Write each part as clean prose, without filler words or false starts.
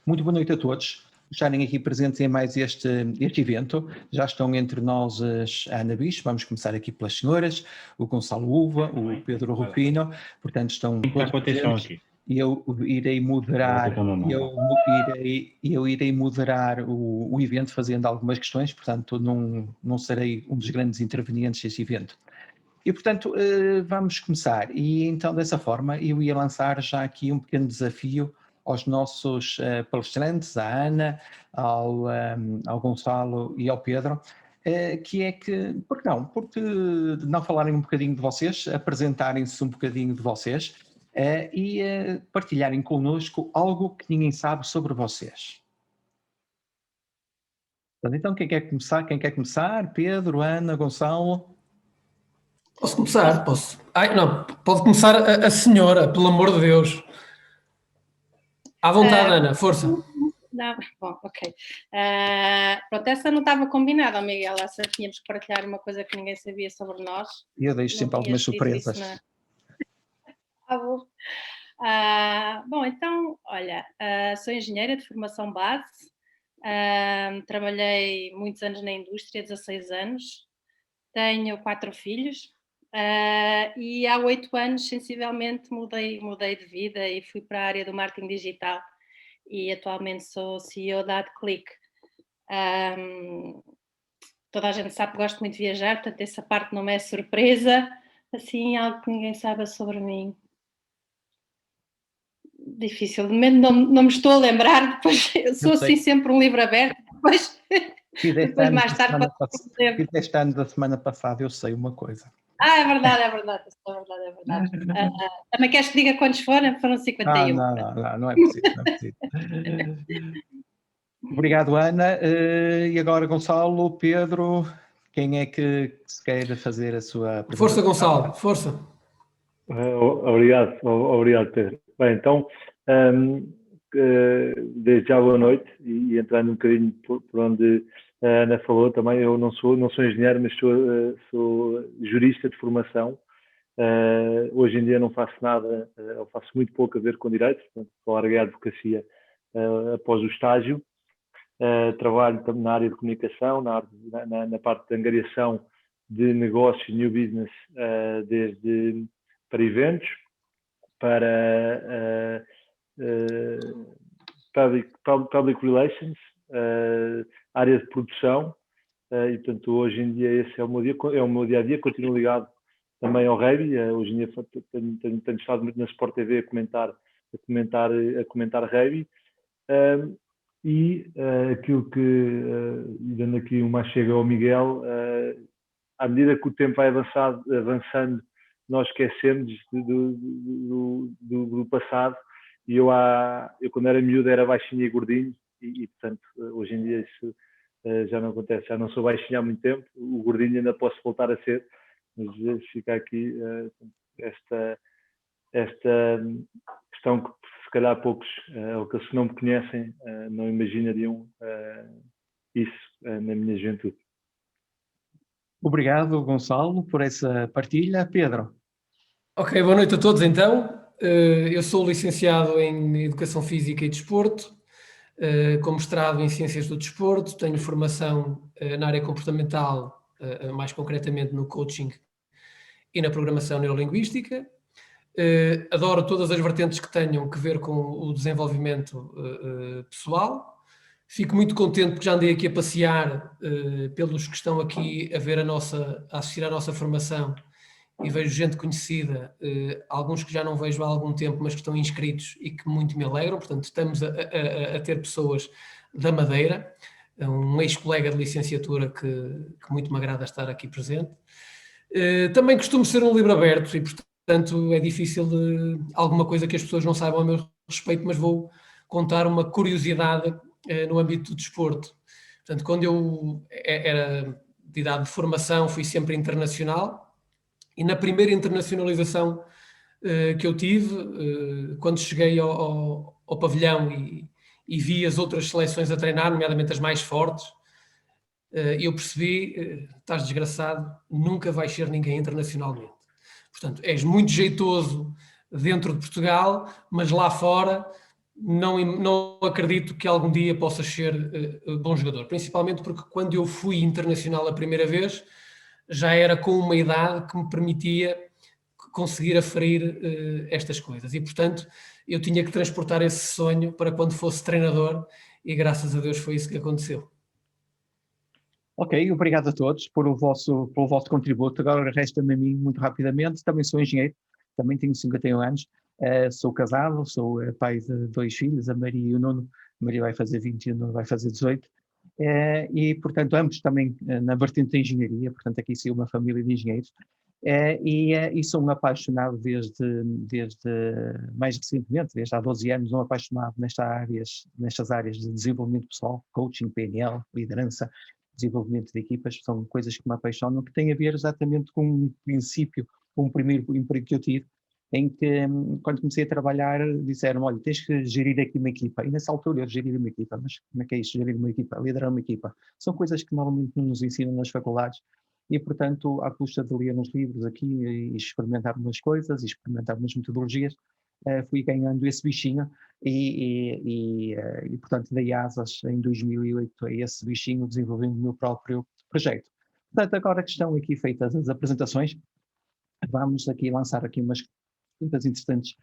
Muito boa noite a todos por estarem aqui presentes em mais este evento. Já estão entre nós a Ana Bicho, vamos começar aqui pelas senhoras, o Gonçalo Uva, o Pedro Rufino, portanto estão todos presentes. E eu irei moderar, eu irei moderar o evento fazendo algumas questões, portanto não serei um dos grandes intervenientes deste evento. E, portanto, vamos começar. E, então, dessa forma, eu ia lançar já aqui um pequeno desafio aos nossos palestrantes, à Ana, ao Gonçalo e ao Pedro, que é que, por que não falarem um bocadinho de vocês, apresentarem-se um bocadinho de vocês e partilharem connosco algo que ninguém sabe sobre vocês. Então, quem quer começar? Pedro, Ana, Gonçalo? Posso começar? Posso? Ai, não, pode começar a senhora, pelo amor de Deus. À vontade, Ana, força. Não, bom, ok. Pronto, essa não estava combinada, Miguel. Essa tínhamos que partilhar uma coisa que ninguém sabia sobre nós. E eu deixo sempre algumas surpresas. Bom, então, olha, sou engenheira de formação base. Trabalhei muitos anos na indústria, 16 anos. Tenho 4 filhos. E há 8 anos, sensivelmente, mudei de vida e fui para a área do marketing digital e atualmente sou CEO da AdClick. Toda a gente sabe que gosto muito de viajar, portanto essa parte não me é surpresa, assim, algo que ninguém sabe sobre mim. Difícil, de momento não me estou a lembrar, depois eu sou assim sempre um livro aberto, depois mais tarde... Fizeste ano da semana passada, eu sei uma coisa. É verdade. Também queres que diga quantos foram? Foram 51. Não é possível. Obrigado, Ana. E agora, Gonçalo, Pedro, quem é que se quer fazer a sua apresentação? Força, Gonçalo, força. Obrigado, Pedro. Bem, então, desde já boa noite e entrando um bocadinho por onde a Ana falou também, eu não sou engenheiro, mas sou jurista de formação. Hoje em dia não faço nada, ou faço muito pouco a ver com direito, portanto, larguei a advocacia após o estágio. Trabalho também na área de comunicação, na parte de angariação de negócios, new business, desde para eventos, para public relations, área de produção, e portanto hoje em dia esse é o meu dia a dia, continuo ligado também ao rugby. Hoje em dia tenho estado muito na Sport TV a comentar rugby, e aquilo que, dando aqui uma chega ao Miguel, à medida que o tempo vai avançando, nós esquecemos do passado, e eu quando era miúdo era baixinho e gordinho, e portanto hoje em dia isso já não acontece, já não sou baixinho há muito tempo, o gordinho ainda posso voltar a ser, mas fica aqui esta questão que se calhar poucos, ou que se não me conhecem, não imaginariam isso na minha juventude. Obrigado, Gonçalo, por essa partilha. Pedro. Ok, boa noite a todos então. Eu sou licenciado em Educação Física e Desporto, com mestrado em Ciências do Desporto, tenho formação na área comportamental, mais concretamente no coaching e na programação neurolinguística. Adoro todas as vertentes que tenham que ver com o desenvolvimento pessoal. Fico muito contente porque já andei aqui a passear pelos que estão aqui a assistir à nossa formação, e vejo gente conhecida, alguns que já não vejo há algum tempo, mas que estão inscritos e que muito me alegram. Portanto, estamos a ter pessoas da Madeira, um ex-colega de licenciatura que muito me agrada estar aqui presente. Também costumo ser um livro aberto e, portanto, é difícil de alguma coisa que as pessoas não saibam a meu respeito, mas vou contar uma curiosidade no âmbito do desporto. Portanto, quando eu era de idade de formação, fui sempre internacional, e na primeira internacionalização que eu tive, quando cheguei ao pavilhão e vi as outras seleções a treinar, nomeadamente as mais fortes, eu percebi, estás desgraçado, nunca vais ser ninguém internacionalmente. Portanto, és muito jeitoso dentro de Portugal, mas lá fora não acredito que algum dia possa ser bom jogador, principalmente porque quando eu fui internacional a primeira vez, já era com uma idade que me permitia conseguir aferir estas coisas e, portanto, eu tinha que transportar esse sonho para quando fosse treinador e graças a Deus foi isso que aconteceu. Ok, obrigado a todos pelo vosso contributo. Agora resta-me a mim, muito rapidamente, também sou engenheiro, também tenho 51 anos, sou casado, sou pai de 2 filhos, a Maria e o Nuno. A Maria vai fazer 20 e o Nuno vai fazer 18. E, portanto, ambos também na vertente da engenharia, portanto, aqui sim uma família de engenheiros. E sou um apaixonado desde mais recentemente, desde há 12 anos, um apaixonado nestas áreas de desenvolvimento pessoal, coaching, PNL, liderança, desenvolvimento de equipas, são coisas que me apaixonam, que têm a ver exatamente com um princípio, com um primeiro emprego que eu tive, em que, quando comecei a trabalhar, disseram, olha, tens que gerir aqui uma equipa. E nessa altura eu gerir uma equipa, mas como é que é isso, gerir uma equipa, liderar uma equipa? São coisas que normalmente não nos ensinam nas faculdades e, portanto, à custa de ler uns livros aqui e experimentar umas coisas, e experimentar umas metodologias, fui ganhando esse bichinho e, portanto, dei asas em 2008 a esse bichinho, desenvolvendo o meu próprio projeto. Portanto, agora que estão aqui feitas as apresentações, vamos aqui lançar aqui umas perguntas interessantes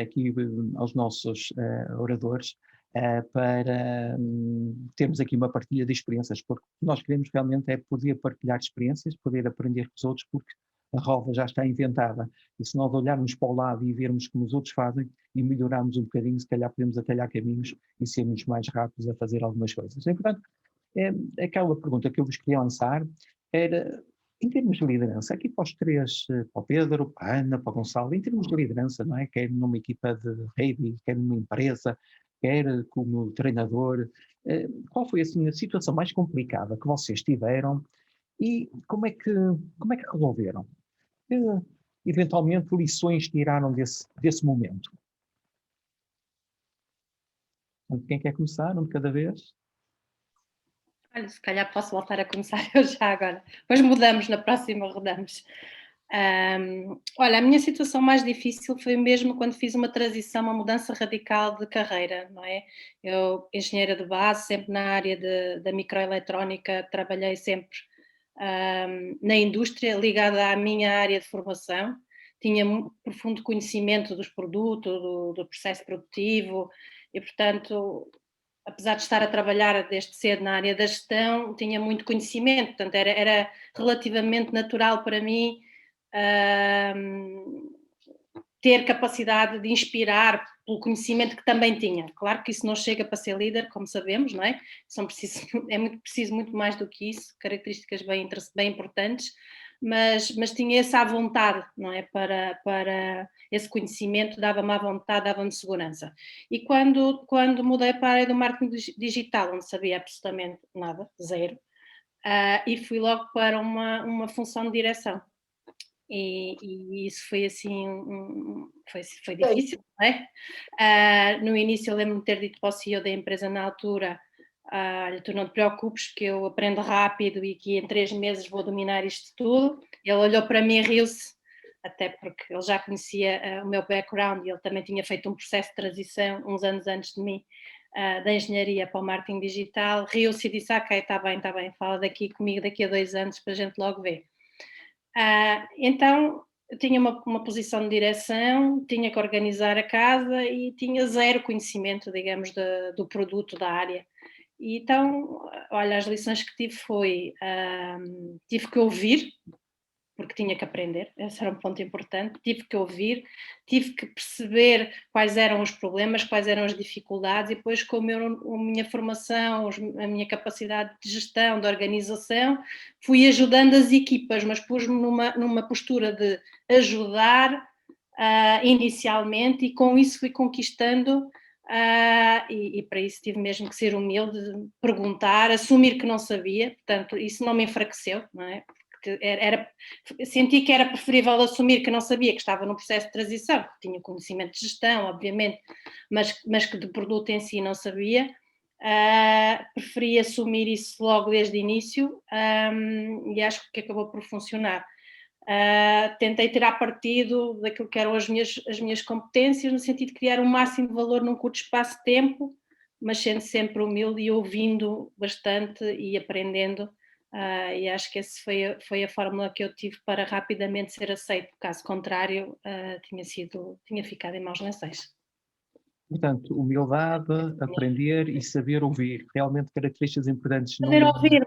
aqui aos nossos oradores para termos aqui uma partilha de experiências, porque o que nós queremos realmente é poder partilhar experiências, poder aprender com os outros, porque a roda já está inventada e se nós olharmos para o lado e vermos como os outros fazem e melhorarmos um bocadinho, se calhar podemos atalhar caminhos e sermos mais rápidos a fazer algumas coisas. E, portanto, aquela pergunta que eu vos queria lançar era, em termos de liderança, aqui para os três, para o Pedro, para a Ana, para o Gonçalo, em termos de liderança, não é? Quer numa equipa de rede, quer numa empresa, quer como treinador, qual foi assim, a situação mais complicada que vocês tiveram e como é que resolveram? Eventualmente lições tiraram desse momento? Quem quer começar? Um de cada vez? Olha, se calhar posso voltar a começar eu já agora. Depois mudamos, na próxima rodamos. Olha, a minha situação mais difícil foi mesmo quando fiz uma transição, uma mudança radical de carreira, não é? Eu, engenheira de base, sempre na área da microeletrónica, trabalhei sempre na indústria, ligada à minha área de formação, tinha um profundo conhecimento dos produtos, do processo produtivo e, portanto, apesar de estar a trabalhar desde cedo na área da gestão, tinha muito conhecimento, portanto era relativamente natural para mim ter capacidade de inspirar pelo conhecimento que também tinha. Claro que isso não chega para ser líder, como sabemos, não é? É muito preciso muito mais do que isso, características bem importantes, mas tinha essa vontade, não é? Para esse conhecimento, dava-me à vontade, dava-me segurança. E quando mudei para a área do marketing digital, onde sabia absolutamente nada, zero, e fui logo para uma função de direção. E isso foi assim, foi difícil, não é? No início eu lembro-me de ter dito para o CEO da empresa na altura, olha, tu não te preocupes que eu aprendo rápido e que em 3 meses vou dominar isto tudo. Ele olhou para mim e riu-se, até porque ele já conhecia o meu background e ele também tinha feito um processo de transição uns anos antes de mim, da engenharia para o marketing digital, riu-se e disse, ok, está bem, fala daqui comigo daqui a 2 anos para a gente logo ver. Então, eu tinha uma posição de direção, tinha que organizar a casa e tinha zero conhecimento, digamos, do produto, da área. E então, olha, as lições que tive foi, tive que ouvir, porque tinha que aprender, esse era um ponto importante, tive que ouvir, tive que perceber quais eram os problemas, quais eram as dificuldades e depois com a minha formação, a minha capacidade de gestão, de organização, fui ajudando as equipas, mas pus-me numa postura de ajudar inicialmente e com isso fui conquistando e para isso tive mesmo que ser humilde, perguntar, assumir que não sabia, portanto isso não me enfraqueceu, não é? Senti que era preferível assumir que não sabia, que estava num processo de transição, que tinha conhecimento de gestão, obviamente, mas que de produto em si não sabia. Preferi assumir isso logo desde o início e acho que acabou por funcionar. Tentei tirar partido daquilo que eram as minhas competências, no sentido de criar o máximo de valor num curto espaço de tempo, mas sendo sempre humilde e ouvindo bastante e aprendendo. E acho que essa foi a fórmula que eu tive para rapidamente ser aceito. Caso contrário, tinha ficado em maus lençóis. Portanto, humildade, aprender e saber ouvir, realmente características importantes. Saber ouvir,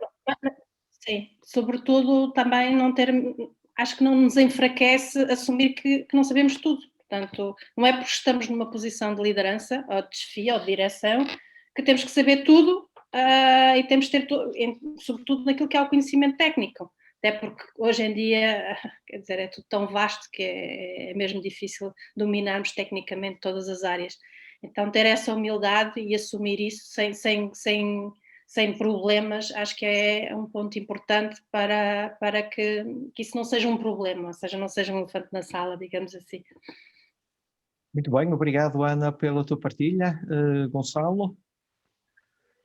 sim, sobretudo também não ter, acho que não nos enfraquece assumir que não sabemos tudo. Portanto, não é porque estamos numa posição de liderança, ou de desfia, ou de direção, que temos que saber tudo e temos que ter, sobretudo naquilo que é o conhecimento técnico. Até porque hoje em dia, quer dizer, é tudo tão vasto que é mesmo difícil dominarmos tecnicamente todas as áreas. Então, ter essa humildade e assumir isso sem problemas, acho que é um ponto importante para que isso não seja um problema, ou seja, não seja um elefante na sala, digamos assim. Muito bem, obrigado, Ana, pela tua partilha. Gonçalo?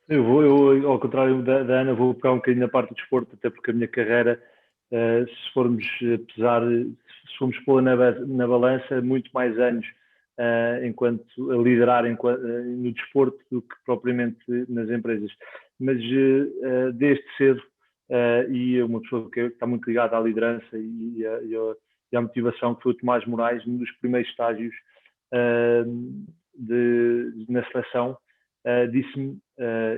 Eu, ao contrário da Ana, vou pegar um bocadinho na parte do desporto, até porque a minha carreira, se formos pesar, se formos pô-la na balança, muito mais anos enquanto a liderar no desporto do que propriamente nas empresas. Mas desde cedo, e uma pessoa que está muito ligada à liderança e à motivação, que foi o Tomás Moraes, num dos primeiros estágios na seleção, disse-me,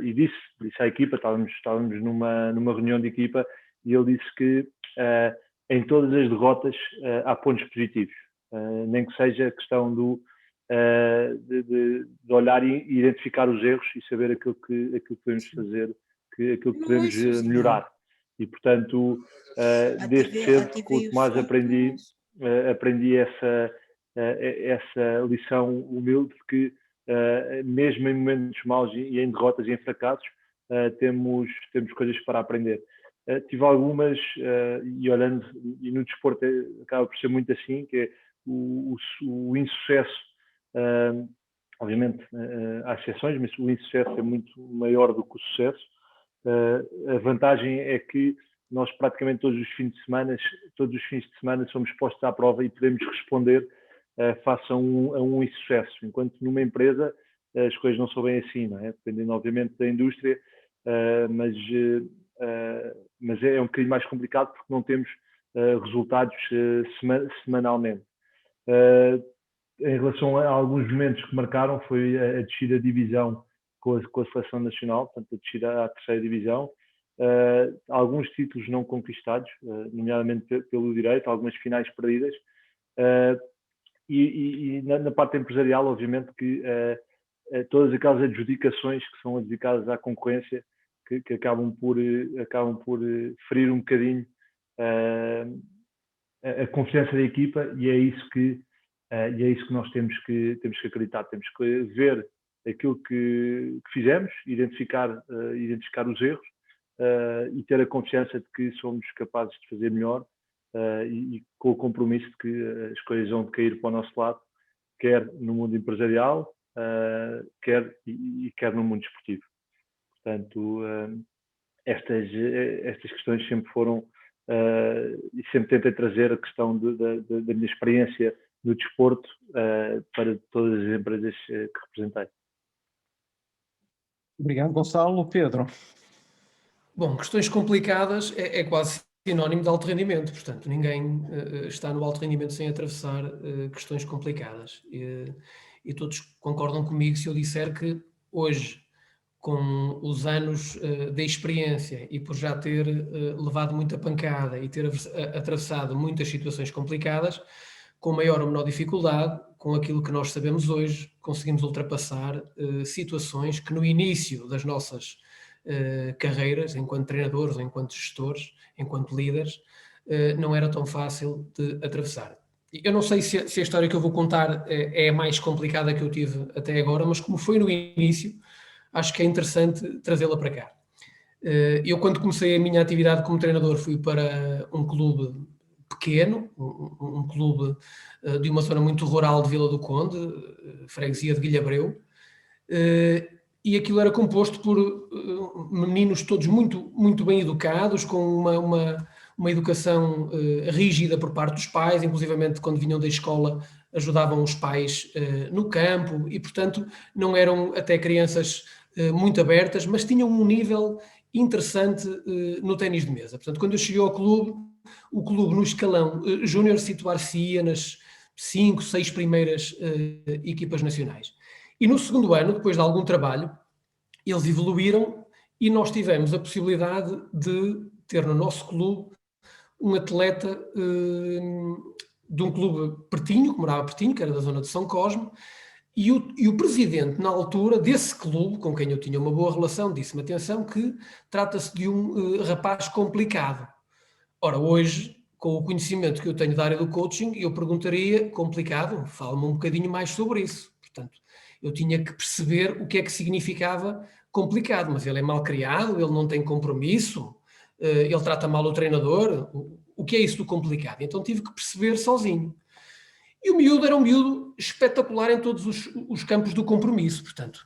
e disse à equipa, estávamos numa reunião de equipa, e ele disse que em todas as derrotas há pontos positivos, nem que seja questão de olhar e identificar os erros e saber aquilo que podemos fazer, aquilo que podemos melhorar. E, portanto, desde cedo, com o Tomás aprendi essa lição humilde de que, mesmo em momentos maus e em derrotas e em fracassos, temos coisas para aprender. Tive algumas, e olhando, e no desporto acaba por ser muito assim, que é o insucesso. Obviamente há exceções, mas o insucesso é muito maior do que o sucesso. A vantagem é que nós praticamente todos os fins de semana somos postos à prova e podemos responder face a um insucesso, enquanto numa empresa as coisas não são bem assim, não é? Dependendo obviamente da indústria, mas é um bocadinho mais complicado porque não temos resultados semanalmente. Em relação a alguns momentos que marcaram, foi a descida de divisão com a seleção nacional, portanto a descida à terceira divisão, alguns títulos não conquistados, nomeadamente pelo direito, algumas finais perdidas, e na parte empresarial, obviamente, que todas aquelas adjudicações que são adjudicadas à concorrência, que acabam por ferir um bocadinho a confiança da equipa, e é isso que nós temos que acreditar. Temos que ver aquilo que fizemos, identificar os erros e ter a confiança de que somos capazes de fazer melhor, e com o compromisso de que as coisas vão cair para o nosso lado, quer no mundo empresarial, quer no mundo desportivo. Portanto, estas questões sempre foram, e sempre tentei trazer a questão da minha experiência no desporto para todas as empresas que representei. Obrigado, Gonçalo. Pedro? Bom, questões complicadas é quase sinónimo de alto rendimento, portanto, ninguém está no alto rendimento sem atravessar questões complicadas. E todos concordam comigo se eu disser que hoje, com os anos de experiência e por já ter levado muita pancada e ter atravessado muitas situações complicadas, com maior ou menor dificuldade, com aquilo que nós sabemos hoje, conseguimos ultrapassar situações que no início das nossas carreiras, enquanto treinadores, ou enquanto gestores, enquanto líderes, não era tão fácil de atravessar. Eu não sei se a história que eu vou contar é a mais complicada que eu tive até agora, mas como foi no início, acho que é interessante trazê-la para cá. Eu, quando comecei a minha atividade como treinador, fui para um clube pequeno, um clube de uma zona muito rural de Vila do Conde, freguesia de Guilhabreu, e aquilo era composto por meninos todos muito, muito bem educados, com uma educação rígida por parte dos pais, inclusivamente quando vinham da escola ajudavam os pais no campo e, portanto, não eram até crianças muito abertas, mas tinham um nível interessante no ténis de mesa. Portanto, quando eu cheguei ao clube, o clube no escalão júnior situar-se-ia nas 5, 6 primeiras equipas nacionais. E no segundo ano, depois de algum trabalho, eles evoluíram e nós tivemos a possibilidade de ter no nosso clube um atleta de um clube pertinho, que morava pertinho, que era da zona de São Cosme, e o presidente, na altura, desse clube, com quem eu tinha uma boa relação, disse-me, atenção, que trata-se de um rapaz complicado. Ora, hoje, com o conhecimento que eu tenho da área do coaching, eu perguntaria, complicado, fala-me um bocadinho mais sobre isso. Portanto, eu tinha que perceber o que é que significava complicado, mas ele é mal criado, ele não tem compromisso, ele trata mal o treinador, o que é isso do complicado? Então tive que perceber sozinho. E o miúdo era um miúdo espetacular em todos os campos do compromisso, portanto,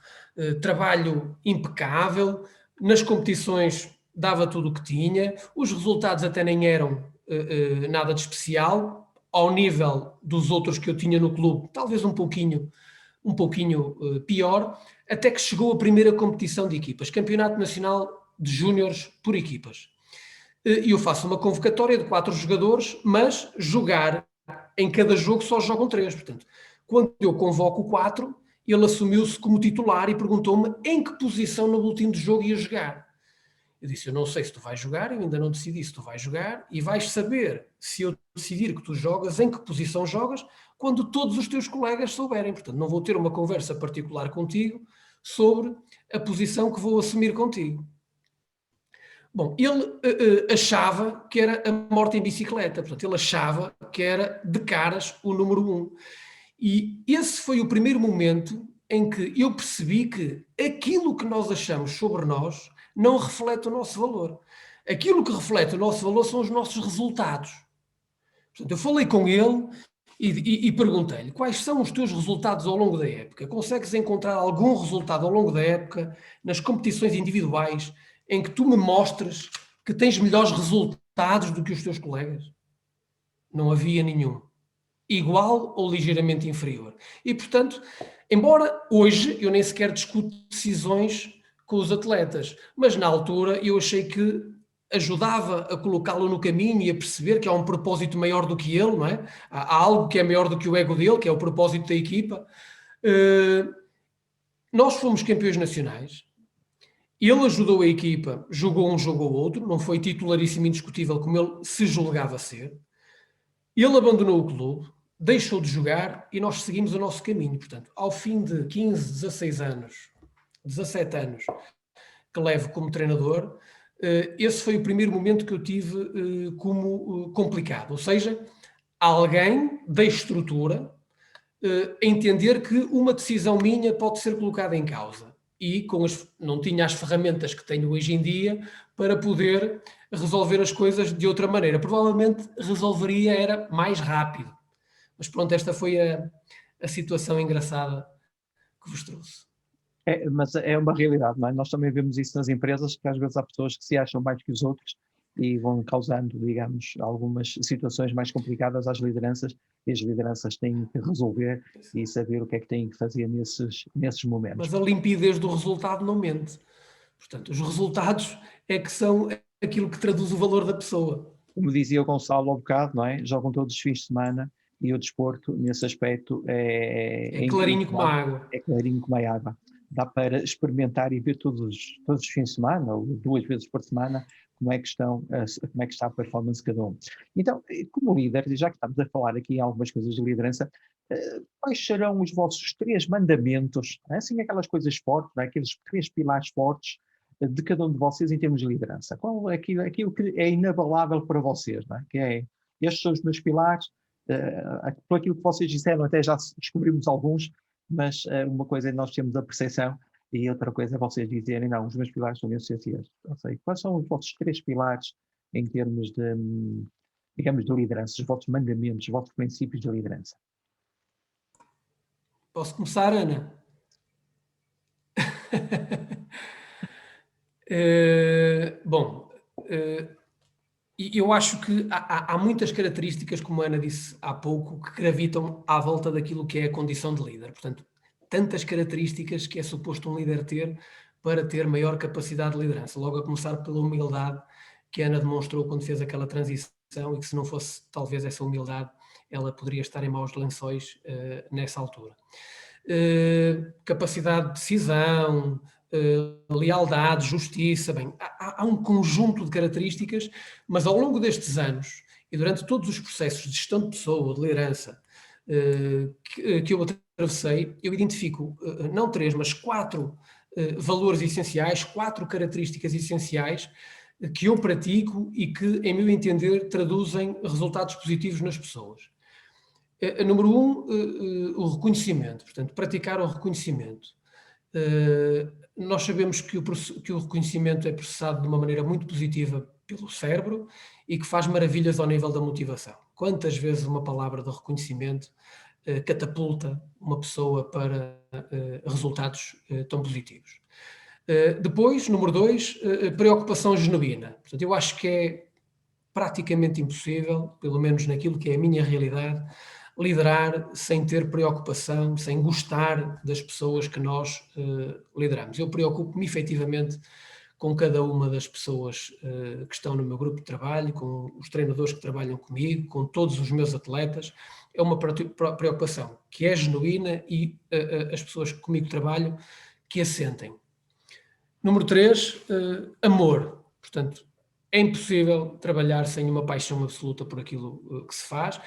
trabalho impecável, nas competições dava tudo o que tinha, os resultados até nem eram nada de especial, ao nível dos outros que eu tinha no clube, talvez um pouquinho pior, até que chegou a primeira competição de equipas, Campeonato Nacional de Júniores por equipas. E eu faço uma convocatória de 4 jogadores, mas jogar em cada jogo só jogam 3. Portanto, quando eu convoco 4, ele assumiu-se como titular e perguntou-me em que posição no boletim de jogo ia jogar. Eu disse, eu não sei se tu vais jogar, eu ainda não decidi se tu vais jogar e vais saber, se eu decidir que tu jogas, em que posição jogas, quando todos os teus colegas souberem. Portanto, não vou ter uma conversa particular contigo sobre a posição que vou assumir contigo. Bom, ele achava que era a morte em bicicleta, portanto, ele achava que era de caras o número 1. E esse foi o primeiro momento em que eu percebi que aquilo que nós achamos sobre nós não reflete o nosso valor. Aquilo que reflete o nosso valor são os nossos resultados. Portanto, eu falei com ele e perguntei-lhe quais são os teus resultados ao longo da época. Consegues encontrar algum resultado ao longo da época nas competições individuais em que tu me mostres que tens melhores resultados do que os teus colegas? Não havia nenhum. Igual ou ligeiramente inferior. E, portanto, embora hoje eu nem sequer discuto decisões com os atletas, mas na altura eu achei que ajudava a colocá-lo no caminho e a perceber que há um propósito maior do que ele, não é? Há algo que é maior do que o ego dele, que é o propósito da equipa. Nós fomos campeões nacionais. Ele ajudou a equipa, jogou um, jogou outro, não foi titularíssimo indiscutível como ele se julgava ser. Ele abandonou o clube, deixou de jogar e nós seguimos o nosso caminho. Portanto, ao fim de 15, 16 anos, 17 anos que levo como treinador, esse foi o primeiro momento que eu tive como complicado. Ou seja, alguém da estrutura entender que uma decisão minha pode ser colocada em causa. E não tinha as ferramentas que tenho hoje em dia para poder resolver as coisas de outra maneira. Provavelmente resolveria era mais rápido. Mas pronto, esta foi a situação engraçada que vos trouxe. Mas é uma realidade, não é? Nós também vemos isso nas empresas, que às vezes há pessoas que se acham mais que os outros e vão causando, digamos, algumas situações mais complicadas às lideranças, e as lideranças têm que resolver e saber o que é que têm que fazer nesses momentos. Mas a limpidez do resultado não mente. Portanto, os resultados é que são aquilo que traduz o valor da pessoa. Como dizia o Gonçalo há bocado, não é? Jogam todos os fins de semana e o desporto, nesse aspecto, é clarinho como a água. É clarinho como a água. Dá para experimentar e ver todos os fins de semana, ou 2 vezes por semana, como é que está a performance de cada um. Então, como líder, já que estamos a falar aqui em algumas coisas de liderança, quais serão os vossos 3 mandamentos, assim aquelas coisas fortes, aqueles 3 pilares fortes de cada um de vocês em termos de liderança? Qual é aquilo que é inabalável para vocês, não é? Que é, estes são os meus pilares, por aquilo que vocês disseram, até já descobrimos alguns, mas uma coisa é nós termos a percepção e outra coisa é vocês dizerem, não, os meus pilares são essenciais. Não sei, quais são os vossos 3 pilares em termos de, digamos, de liderança, os vossos mandamentos, os vossos princípios de liderança? Posso começar, Ana? Bom, E eu acho que há muitas características, como a Ana disse há pouco, que gravitam à volta daquilo que é a condição de líder. Portanto, tantas características que é suposto um líder ter para ter maior capacidade de liderança. Logo a começar pela humildade que a Ana demonstrou quando fez aquela transição, e que se não fosse talvez essa humildade, ela poderia estar em maus lençóis nessa altura. Capacidade de decisão, lealdade, justiça, bem, há um conjunto de características, mas ao longo destes anos e durante todos os processos de gestão de pessoa, de liderança que eu atravessei, eu identifico não 3, mas 4 valores essenciais, 4 características essenciais que eu pratico e que, em meu entender, traduzem resultados positivos nas pessoas. Número 1, o reconhecimento, portanto, praticar o reconhecimento. Nós sabemos que o reconhecimento é processado de uma maneira muito positiva pelo cérebro e que faz maravilhas ao nível da motivação. Quantas vezes uma palavra de reconhecimento catapulta uma pessoa para resultados tão positivos. Depois, número 2, preocupação genuína. Portanto, eu acho que é praticamente impossível, pelo menos naquilo que é a minha realidade, liderar sem ter preocupação, sem gostar das pessoas que nós lideramos. Eu preocupo-me efetivamente com cada uma das pessoas que estão no meu grupo de trabalho, com os treinadores que trabalham comigo, com todos os meus atletas. É uma preocupação que é genuína e as pessoas que comigo trabalham que a sentem. Número 3, amor. Portanto, é impossível trabalhar sem uma paixão absoluta por aquilo que se faz.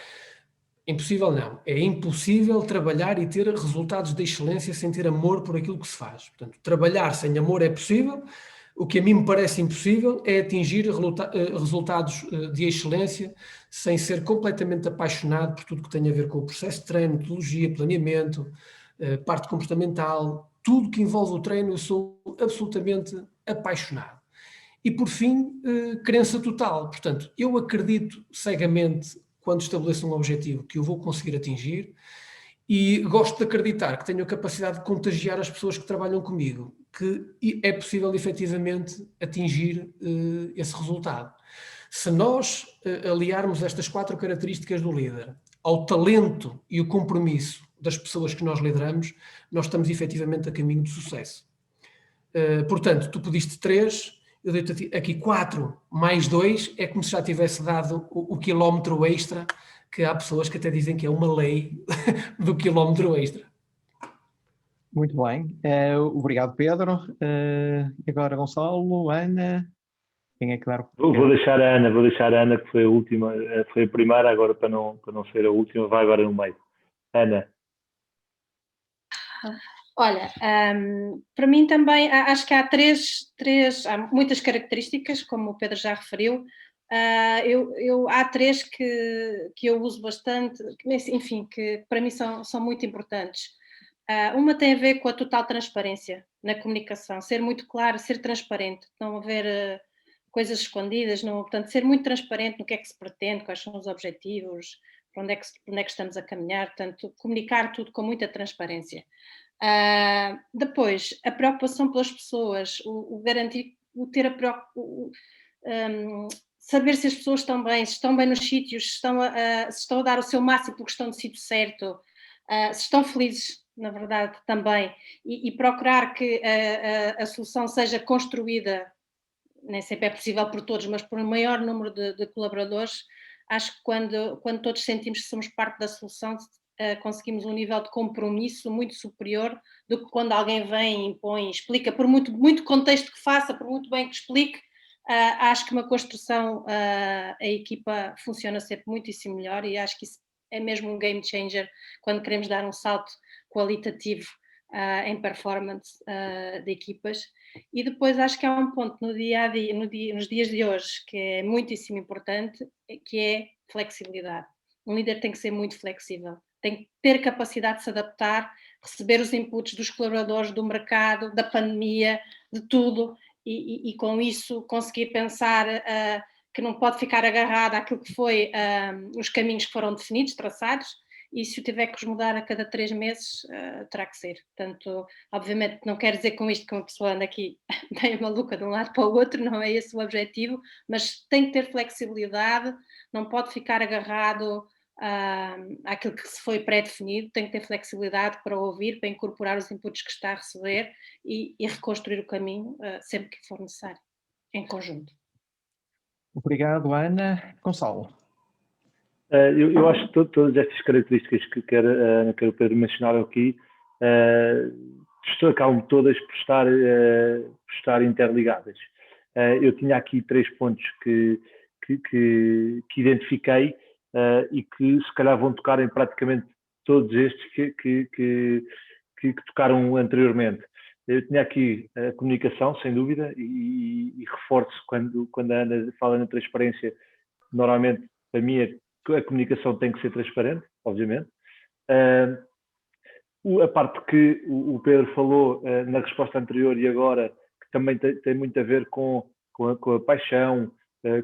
Impossível não. É impossível trabalhar e ter resultados de excelência sem ter amor por aquilo que se faz. Portanto, trabalhar sem amor é possível. O que a mim me parece impossível é atingir resultados de excelência sem ser completamente apaixonado por tudo que tem a ver com o processo de treino, metodologia, planeamento, parte comportamental, tudo que envolve o treino, eu sou absolutamente apaixonado. E, por fim, crença total. Portanto, eu acredito cegamente, quando estabeleço um objetivo, que eu vou conseguir atingir, e gosto de acreditar que tenho a capacidade de contagiar as pessoas que trabalham comigo, que é possível, efetivamente, atingir esse resultado. Se nós aliarmos estas 4 características do líder ao talento e o compromisso das pessoas que nós lideramos, nós estamos, efetivamente, a caminho de sucesso. Portanto, tu pediste 3, eu dei-te aqui 4 mais 2, é como se já tivesse dado o quilómetro extra, que há pessoas que até dizem que é uma lei do quilómetro extra. Muito bem. Obrigado, Pedro. E agora, Gonçalo, Ana, quem é que vai? Vou deixar a Ana, que foi a última, foi a primeira, agora para não ser a última, vai agora no meio. Ana. Olha, para mim também acho que há há muitas características, como o Pedro já referiu. Há 3 que eu uso bastante, enfim, que para mim são muito importantes. Uma tem a ver com a total transparência na comunicação, ser muito claro, ser transparente, não haver coisas escondidas, portanto, ser muito transparente no que é que se pretende, quais são os objetivos, para onde é que estamos a caminhar, portanto, comunicar tudo com muita transparência. Depois, a preocupação pelas pessoas, o garantir, saber se as pessoas estão bem, se estão bem nos sítios, se estão a dar o seu máximo porque estão no sítio certo, se estão felizes, na verdade, também, e procurar que a solução seja construída, nem sempre é possível por todos, mas por um maior número de colaboradores. Acho que quando todos sentimos que somos parte da solução, conseguimos um nível de compromisso muito superior do que quando alguém vem, impõe, explica, por muito contexto que faça, por muito bem que explique. Acho que uma construção, a equipa funciona sempre muitíssimo melhor, e acho que isso é mesmo um game changer quando queremos dar um salto qualitativo em performance de equipas. E depois acho que há um ponto no dia a dia, nos dias de hoje, que é muitíssimo importante, que é flexibilidade. Um líder tem que ser muito flexível, tem que ter capacidade de se adaptar, receber os inputs dos colaboradores, do mercado, da pandemia, de tudo, e com isso conseguir pensar que não pode ficar agarrado àquilo que foi os caminhos que foram definidos, traçados, e se o tiver que os mudar a cada 3 meses, terá que ser. Portanto, obviamente não quero dizer com isto que uma pessoa anda aqui meio maluca de um lado para o outro, não é esse o objetivo, mas tem que ter flexibilidade, não pode ficar agarrado àquilo que se foi pré-definido, tem que ter flexibilidade para ouvir, para incorporar os inputs que está a receber e reconstruir o caminho sempre que for necessário, em conjunto. Obrigado, Ana. Gonçalo. Eu acho que todas estas características que quer o Pedro mencionar aqui acabam todas por estar interligadas. Eu tinha aqui 3 pontos que identifiquei e que se calhar vão tocar em praticamente todos estes que tocaram anteriormente. Eu tinha aqui a comunicação, sem dúvida, e reforço quando a Ana fala na transparência, normalmente, para mim, a comunicação tem que ser transparente, obviamente. A parte que o Pedro falou na resposta anterior e agora, que também tem muito a ver com a paixão,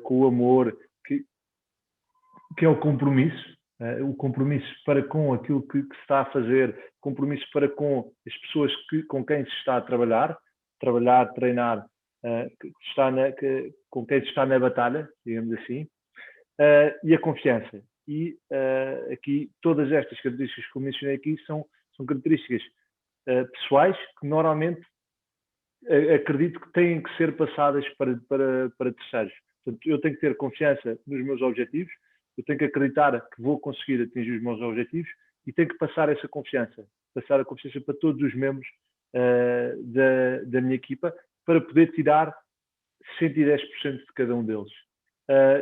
com o amor, que é o compromisso para com aquilo que se está a fazer, compromisso para com as pessoas com quem se está a trabalhar, treinar, com quem se está na batalha, digamos assim, e a confiança. E aqui, todas estas características que eu mencionei aqui são características pessoais que normalmente acredito que têm que ser passadas para terceiros. Portanto, eu tenho que ter confiança nos meus objetivos, eu tenho que acreditar que vou conseguir atingir os meus objetivos e tenho que passar essa confiança, para todos os membros da minha equipa, para poder tirar 110% de cada um deles.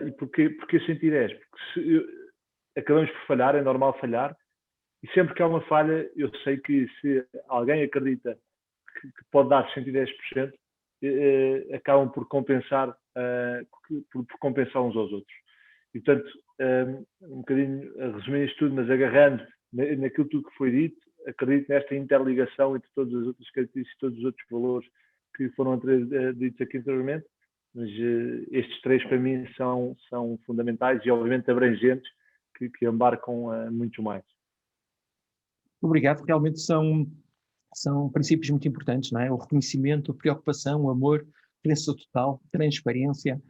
E porquê 110? Porque acabamos por falhar, é normal falhar, e sempre que há uma falha, eu sei que se alguém acredita que pode dar 110%, acabam por compensar, por compensar uns aos outros. E, portanto, um bocadinho resumindo isto tudo, mas agarrando naquilo tudo que foi dito, acredito nesta interligação entre todas as outras características, todos os outros valores que foram ditos aqui anteriormente, mas estes 3 para mim são fundamentais e obviamente abrangentes, que embarcam muito mais. Obrigado, realmente são princípios muito importantes, não é? O reconhecimento, preocupação, o amor, preço total, transparência,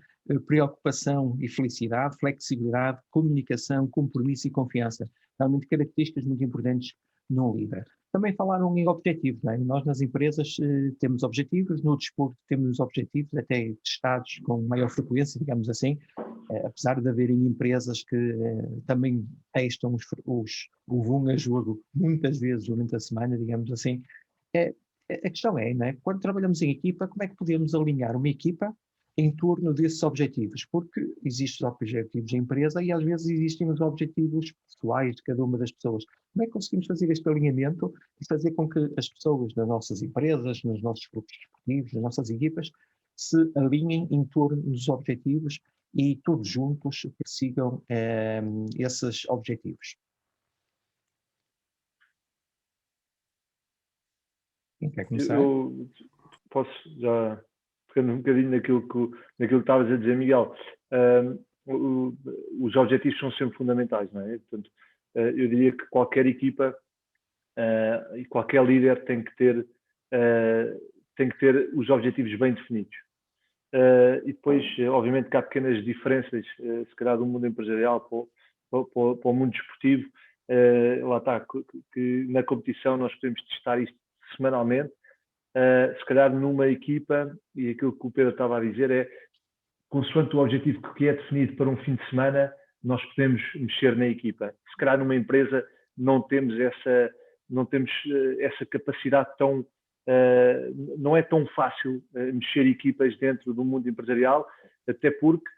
preocupação e felicidade, flexibilidade, comunicação, compromisso e confiança. Realmente características muito importantes num líder. Também falaram em objetivos, não é? Nós nas empresas temos objetivos, no desporto temos objetivos, até testados com maior frequência, digamos assim, apesar de haverem empresas que também testam o VUM a jogo muitas vezes durante a semana, digamos assim. A questão é, não é? Quando trabalhamos em equipa, como é que podemos alinhar uma equipa em torno desses objetivos? Porque existem os objetivos da empresa e às vezes existem os objetivos pessoais de cada uma das pessoas. Como é que conseguimos fazer este alinhamento e fazer com que as pessoas das nossas empresas, nos nossos grupos desportivos, nas nossas equipas, se alinhem em torno dos objetivos e todos juntos persigam esses objetivos? Quem quer começar? Eu posso já, pegando um bocadinho naquilo que estavas a dizer, Miguel. Os objetivos são sempre fundamentais, não é? Portanto, eu diria que qualquer equipa e qualquer líder tem que ter os objetivos bem definidos. E depois, obviamente, que há pequenas diferenças, se calhar do mundo empresarial para o mundo desportivo. Lá está, que na competição nós podemos testar isto semanalmente. Se calhar numa equipa, e aquilo que o Pedro estava a dizer é, consoante o objetivo que é definido para um fim de semana, nós podemos mexer na equipa. Se calhar numa empresa não temos essa capacidade tão... não é tão fácil mexer equipas dentro do mundo empresarial, até porque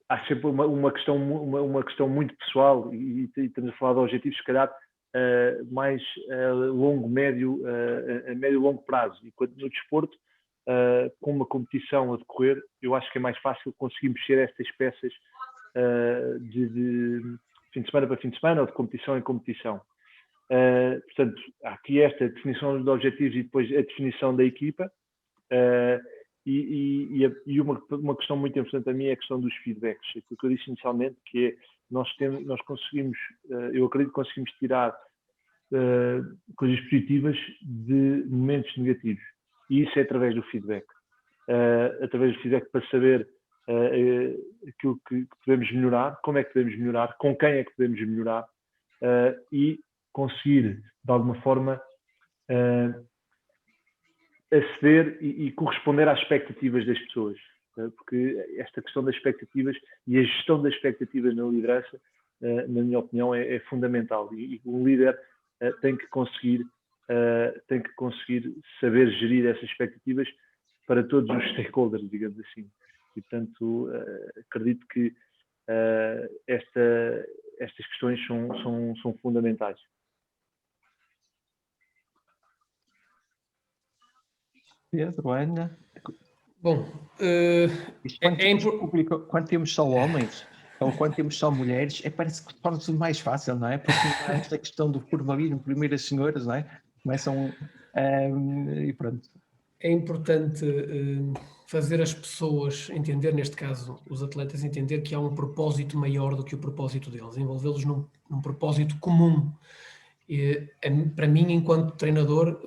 há sempre uma questão muito pessoal e estamos a falar de objetivos, se calhar, mais a médio e longo prazo. Enquanto no desporto, com uma competição a decorrer, eu acho que é mais fácil conseguir mexer estas peças de fim de semana para fim de semana ou de competição em competição. Portanto, há aqui esta definição dos objetivos e depois a definição da equipa. E uma questão muito importante a mim é a questão dos feedbacks. Aquilo que eu disse inicialmente, que é nós conseguimos, eu acredito que conseguimos tirar coisas positivas de momentos negativos. E isso é através do feedback. Através do feedback para saber aquilo que podemos melhorar, como é que podemos melhorar, com quem é que podemos melhorar e conseguir, de alguma forma, aceder e corresponder às expectativas das pessoas. Porque esta questão das expectativas e a gestão das expectativas na liderança, na minha opinião, é fundamental. E um líder tem que conseguir saber gerir essas expectativas para todos os stakeholders, digamos assim. E, portanto, acredito que estas questões são fundamentais. Pedro, Ana, Bom, quando temos só homens ou quando temos só mulheres, parece que torna-se mais fácil, não é? Porque não há esta questão do formalismo, primeiras senhoras, não é? Começam e pronto. é importante fazer as pessoas entender, neste caso os atletas, entender que há um propósito maior do que o propósito deles, envolvê-los num propósito comum. Para mim, enquanto treinador,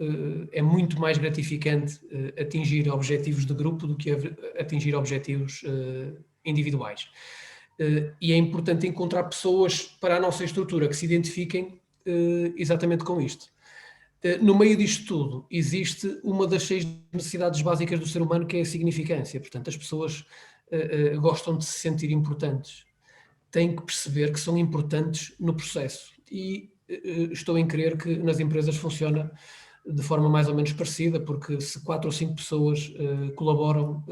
é muito mais gratificante atingir objetivos de grupo do que atingir objetivos individuais. E é importante encontrar pessoas para a nossa estrutura que se identifiquem exatamente com isto. No meio disto tudo, existe uma das 6 necessidades básicas do ser humano, que é a significância. Portanto, as pessoas gostam de se sentir importantes. Têm que perceber que são importantes no processo. E estou em crer que nas empresas funciona de forma mais ou menos parecida, porque se 4 ou 5 pessoas colaboram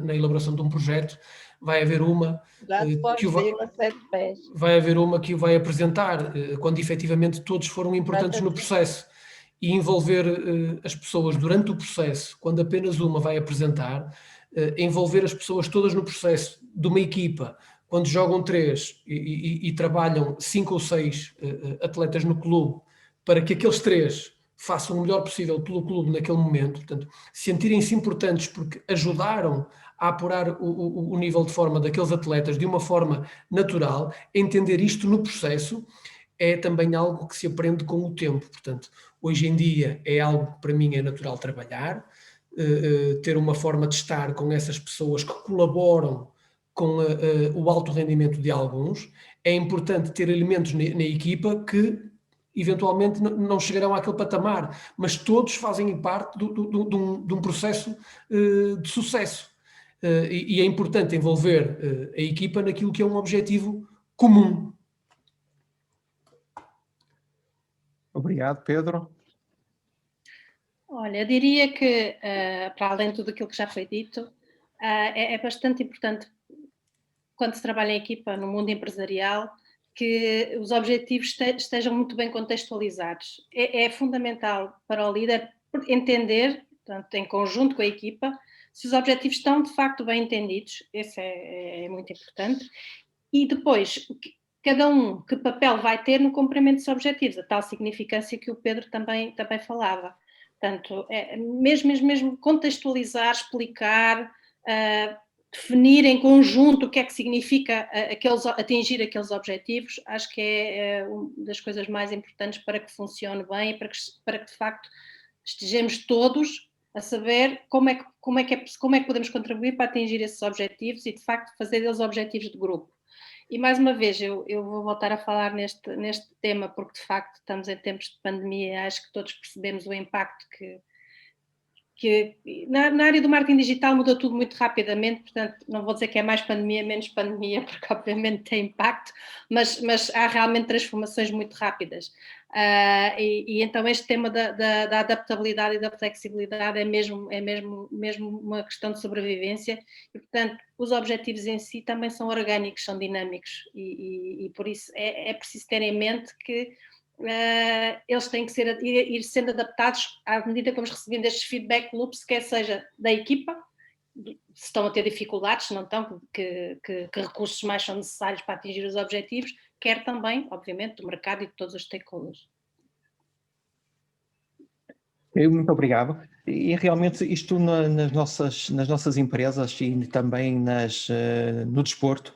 na elaboração de um projeto, vai haver uma que o vai apresentar quando efetivamente todos foram importantes no processo. E envolver as pessoas durante o processo, quando apenas uma vai apresentar, envolver as pessoas todas no processo de uma equipa, quando jogam 3 e trabalham 5 ou 6 atletas no clube, para que aqueles 3 façam o melhor possível pelo clube naquele momento, portanto, sentirem-se importantes porque ajudaram a apurar o nível de forma daqueles atletas de uma forma natural. Entender isto no processo é também algo que se aprende com o tempo. Portanto, hoje em dia é algo que para mim é natural trabalhar, ter uma forma de estar com essas pessoas que colaboram com o alto rendimento de alguns. É importante ter elementos na equipa que eventualmente não chegarão àquele patamar, mas todos fazem parte de um processo de sucesso. E é importante envolver a equipa naquilo que é um objetivo comum. Obrigado, Pedro. Olha, eu diria que, para além de tudo aquilo que já foi dito, é bastante importante, quando se trabalha em equipa no mundo empresarial, que os objetivos estejam muito bem contextualizados. É fundamental para o líder entender, portanto, em conjunto com a equipa, se os objetivos estão de facto bem entendidos. Isso é muito importante. E depois, cada um, que papel vai ter no cumprimento desses objetivos, a tal significância que o Pedro também falava. Portanto, mesmo contextualizar, explicar, definir em conjunto o que é que significa atingir aqueles objetivos, acho que é uma das coisas mais importantes para que funcione bem e para que de facto estejamos todos a saber como é que podemos contribuir para atingir esses objetivos e de facto fazer deles objetivos de grupo. E mais uma vez, eu vou voltar a falar neste tema, porque de facto estamos em tempos de pandemia, acho que todos percebemos o impacto que na área do marketing digital mudou tudo muito rapidamente, portanto não vou dizer que é mais pandemia, menos pandemia, porque obviamente tem impacto, mas há realmente transformações muito rápidas. E então este tema da adaptabilidade e da flexibilidade é mesmo uma questão de sobrevivência e, portanto, os objetivos em si também são orgânicos, são dinâmicos e por isso é preciso ter em mente que eles têm que ir sendo adaptados à medida que vamos recebendo estes feedback loops, quer seja da equipa, se estão a ter dificuldades, se não estão, que recursos mais são necessários para atingir os objetivos, quer também, obviamente, do mercado e de todos os stakeholders. Muito obrigado. E realmente isto nas nossas empresas e também no desporto,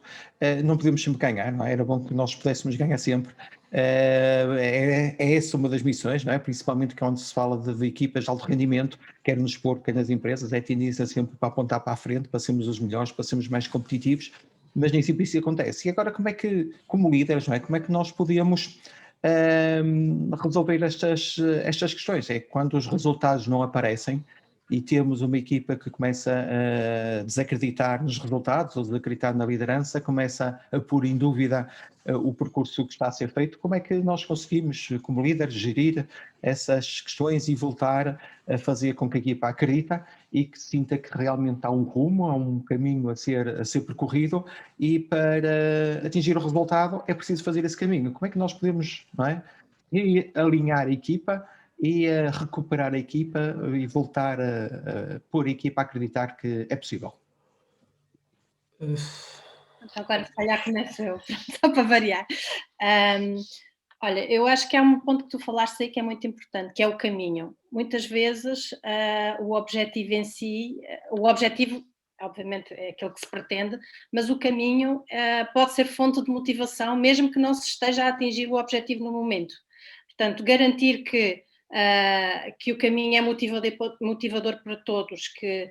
não podemos sempre ganhar, não é? Era bom que nós pudéssemos ganhar sempre. É essa uma das missões, não é? Principalmente quando se fala de equipas de alto rendimento, quer no desporto, quer nas empresas, é tendência sempre para apontar para a frente, para sermos os melhores, para sermos mais competitivos, mas nem sempre isso acontece. E agora como é que, como líderes, não é? Como é que nós podemos resolver estas questões? É quando os resultados não aparecem e temos uma equipa que começa a desacreditar nos resultados ou desacreditar na liderança, começa a pôr em dúvida o percurso que está a ser feito. Como é que nós conseguimos, como líderes, gerir essas questões e voltar a fazer com que a equipa acredita e que sinta que realmente há um rumo, há um caminho a ser percorrido, e para atingir o resultado é preciso fazer esse caminho? Como é que nós podemos, não é, alinhar a equipa e recuperar a equipa e voltar a pôr a equipa a acreditar que é possível? Agora, se calhar começo eu, só para variar. Olha, eu acho que há um ponto que tu falaste aí que é muito importante, que é o caminho. Muitas vezes o objetivo em si, o objetivo, obviamente, é aquilo que se pretende, mas o caminho pode ser fonte de motivação, mesmo que não se esteja a atingir o objetivo no momento. Portanto, garantir que o caminho é motivador para todos, que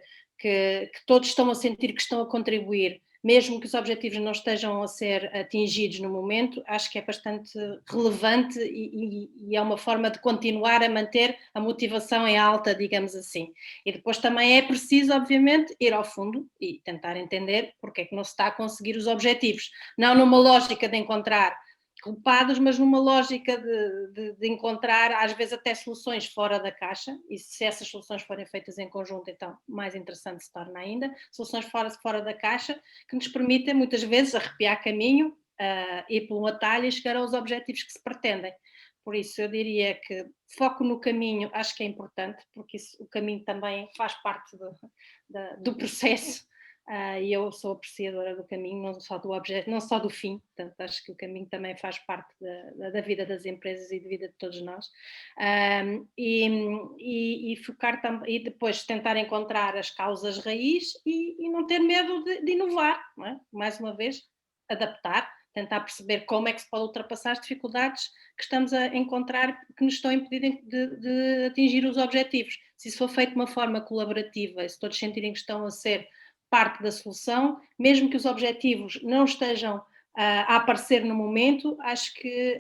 todos estão a sentir que estão a contribuir, mesmo que os objetivos não estejam a ser atingidos no momento, acho que é bastante relevante e é uma forma de continuar a manter a motivação em alta, digamos assim. E depois também é preciso, obviamente, ir ao fundo e tentar entender porque é que não se está a conseguir os objetivos. Não numa lógica de encontrar culpados, mas numa lógica de encontrar, às vezes, até soluções fora da caixa, e se essas soluções forem feitas em conjunto, então mais interessante se torna ainda, soluções fora da caixa, que nos permitem, muitas vezes, arrepiar caminho, ir por um atalho e chegar aos objetivos que se pretendem. Por isso, eu diria que foco no caminho acho que é importante, porque o caminho também faz parte do processo. E eu sou apreciadora do caminho, não só do objeto, não só do fim, portanto acho que o caminho também faz parte da vida das empresas e da vida de todos nós, e focar também, e depois tentar encontrar as causas raiz e não ter medo de inovar, não é? Mais uma vez, adaptar, tentar perceber como é que se pode ultrapassar as dificuldades que estamos a encontrar, que nos estão a impedir de atingir os objetivos. Se isso for feito de uma forma colaborativa, e se todos sentirem que estão a ser parte da solução, mesmo que os objetivos não estejam a aparecer no momento, acho que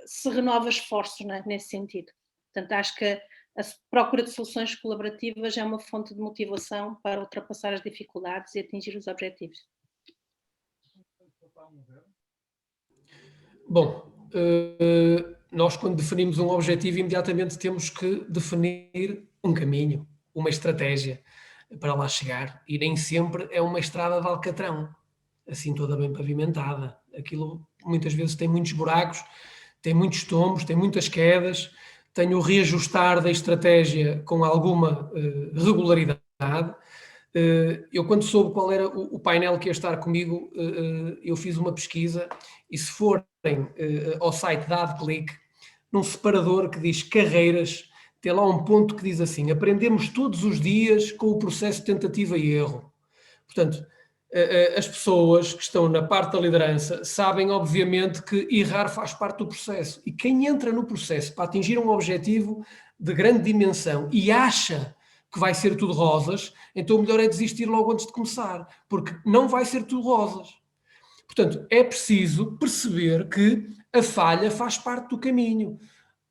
se renova esforços, né, nesse sentido. Portanto, acho que a procura de soluções colaborativas é uma fonte de motivação para ultrapassar as dificuldades e atingir os objetivos. Bom, nós quando definimos um objetivo, imediatamente temos que definir um caminho, uma estratégia para lá chegar, e nem sempre é uma estrada de alcatrão, assim toda bem pavimentada. Aquilo muitas vezes tem muitos buracos, tem muitos tombos, tem muitas quedas, tem o reajustar da estratégia com alguma regularidade. Eu quando soube qual era o painel que ia estar comigo, eu fiz uma pesquisa, e se forem ao site da AdClick, num separador que diz carreiras, tem lá um ponto que diz assim: aprendemos todos os dias com o processo de tentativa e erro. Portanto, as pessoas que estão na parte da liderança sabem, obviamente, que errar faz parte do processo. E quem entra no processo para atingir um objetivo de grande dimensão e acha que vai ser tudo rosas, então o melhor é desistir logo antes de começar, porque não vai ser tudo rosas. Portanto, é preciso perceber que a falha faz parte do caminho.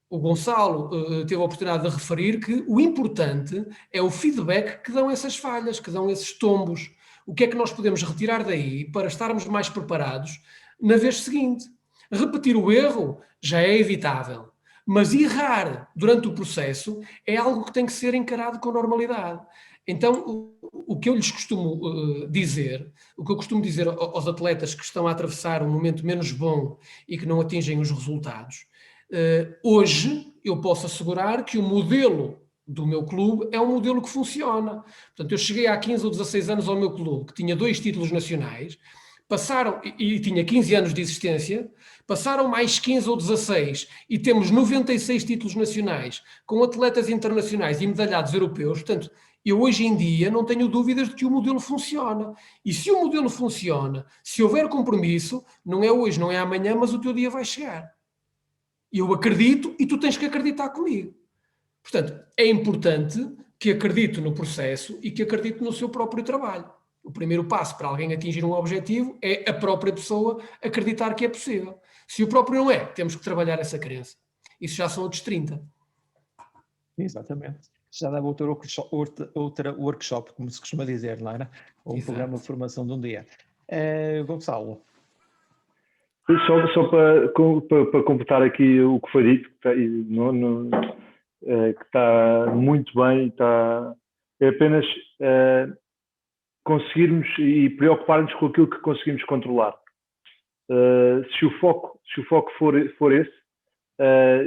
O Gonçalo teve a oportunidade de referir que o importante é o feedback que dão essas falhas, que dão esses tombos. O que é que nós podemos retirar daí para estarmos mais preparados na vez seguinte? Repetir o erro já é evitável, mas errar durante o processo é algo que tem que ser encarado com normalidade. Então, o que eu lhes costumo dizer, o que eu costumo dizer aos atletas que estão a atravessar um momento menos bom e que não atingem os resultados, hoje eu posso assegurar que o modelo do meu clube é um modelo que funciona. Portanto, eu cheguei há 15 ou 16 anos ao meu clube, que tinha 2 títulos nacionais, passaram, e tinha 15 anos de existência, passaram mais 15 ou 16 e temos 96 títulos nacionais, com atletas internacionais e medalhados europeus. Portanto, eu hoje em dia não tenho dúvidas de que o modelo funciona. E se o modelo funciona, se houver compromisso, não é hoje, não é amanhã, mas o teu dia vai chegar. Eu acredito e tu tens que acreditar comigo. Portanto, é importante que acredite no processo e que acredite no seu próprio trabalho. O primeiro passo para alguém atingir um objetivo é a própria pessoa acreditar que é possível. Se o próprio não é, temos que trabalhar essa crença. Isso já são outros 30. Exatamente. Já dava outra workshop, como se costuma dizer, não era? Ou um Exato. programa de formação de um dia. Gonçalo. Só para completar aqui o que foi dito, que está muito bem, é apenas conseguirmos e preocupar-nos com aquilo que conseguimos controlar. Se o foco for esse,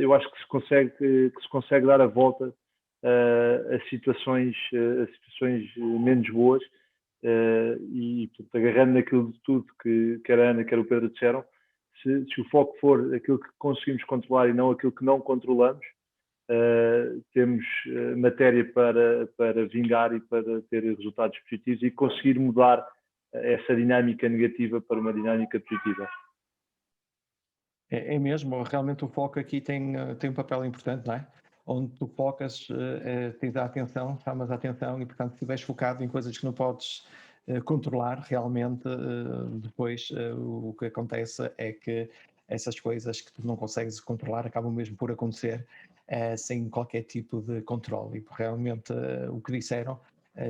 eu acho que se consegue dar a volta a situações menos boas, e portanto, agarrando naquilo de tudo que quer a Ana, quer o Pedro disseram, se o foco for aquilo que conseguimos controlar e não aquilo que não controlamos, temos matéria para vingar e para ter resultados positivos e conseguir mudar essa dinâmica negativa para uma dinâmica positiva. É mesmo, realmente o foco aqui tem um papel importante, não é? Onde tu focas, tens a atenção, chamas a atenção e, portanto, se estiveres focado em coisas que não podes controlar, realmente, depois o que acontece é que essas coisas que tu não consegues controlar acabam mesmo por acontecer sem qualquer tipo de controle. E realmente o que disseram,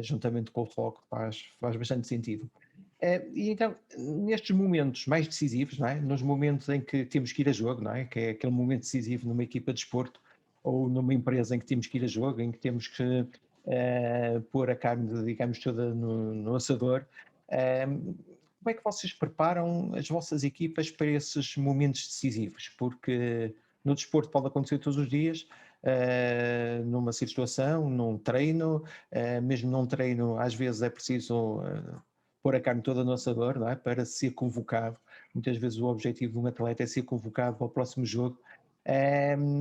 juntamente com o foco, faz bastante sentido. E então, nestes momentos mais decisivos, não é? Nos momentos em que temos que ir a jogo, não é? Que é aquele momento decisivo numa equipa de desporto ou numa empresa em que temos que ir a jogo, em que temos que pôr a carne, digamos, toda no assador, como é que vocês preparam as vossas equipas para esses momentos decisivos? Porque no desporto pode acontecer todos os dias, numa situação, num treino, mesmo num treino, às vezes é preciso pôr a carne toda no assador, não é? Para ser convocado. Muitas vezes o objetivo de um atleta é ser convocado para o próximo jogo.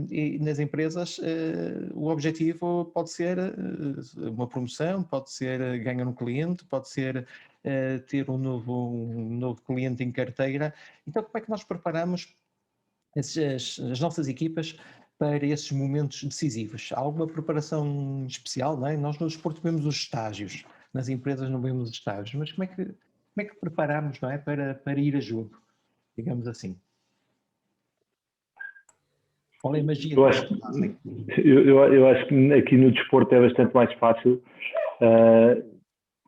E nas empresas o objetivo pode ser uma promoção, pode ser ganhar um cliente, pode ser ter um novo cliente em carteira. Então, como é que nós preparamos as nossas equipas para esses momentos decisivos? Há alguma preparação especial, não é? Nós no desporto vemos os estágios, nas empresas não vemos os estágios, mas como é que preparamos, não é, para ir a jogo, digamos assim? Qual é a magia? Eu acho que aqui no desporto é bastante mais fácil,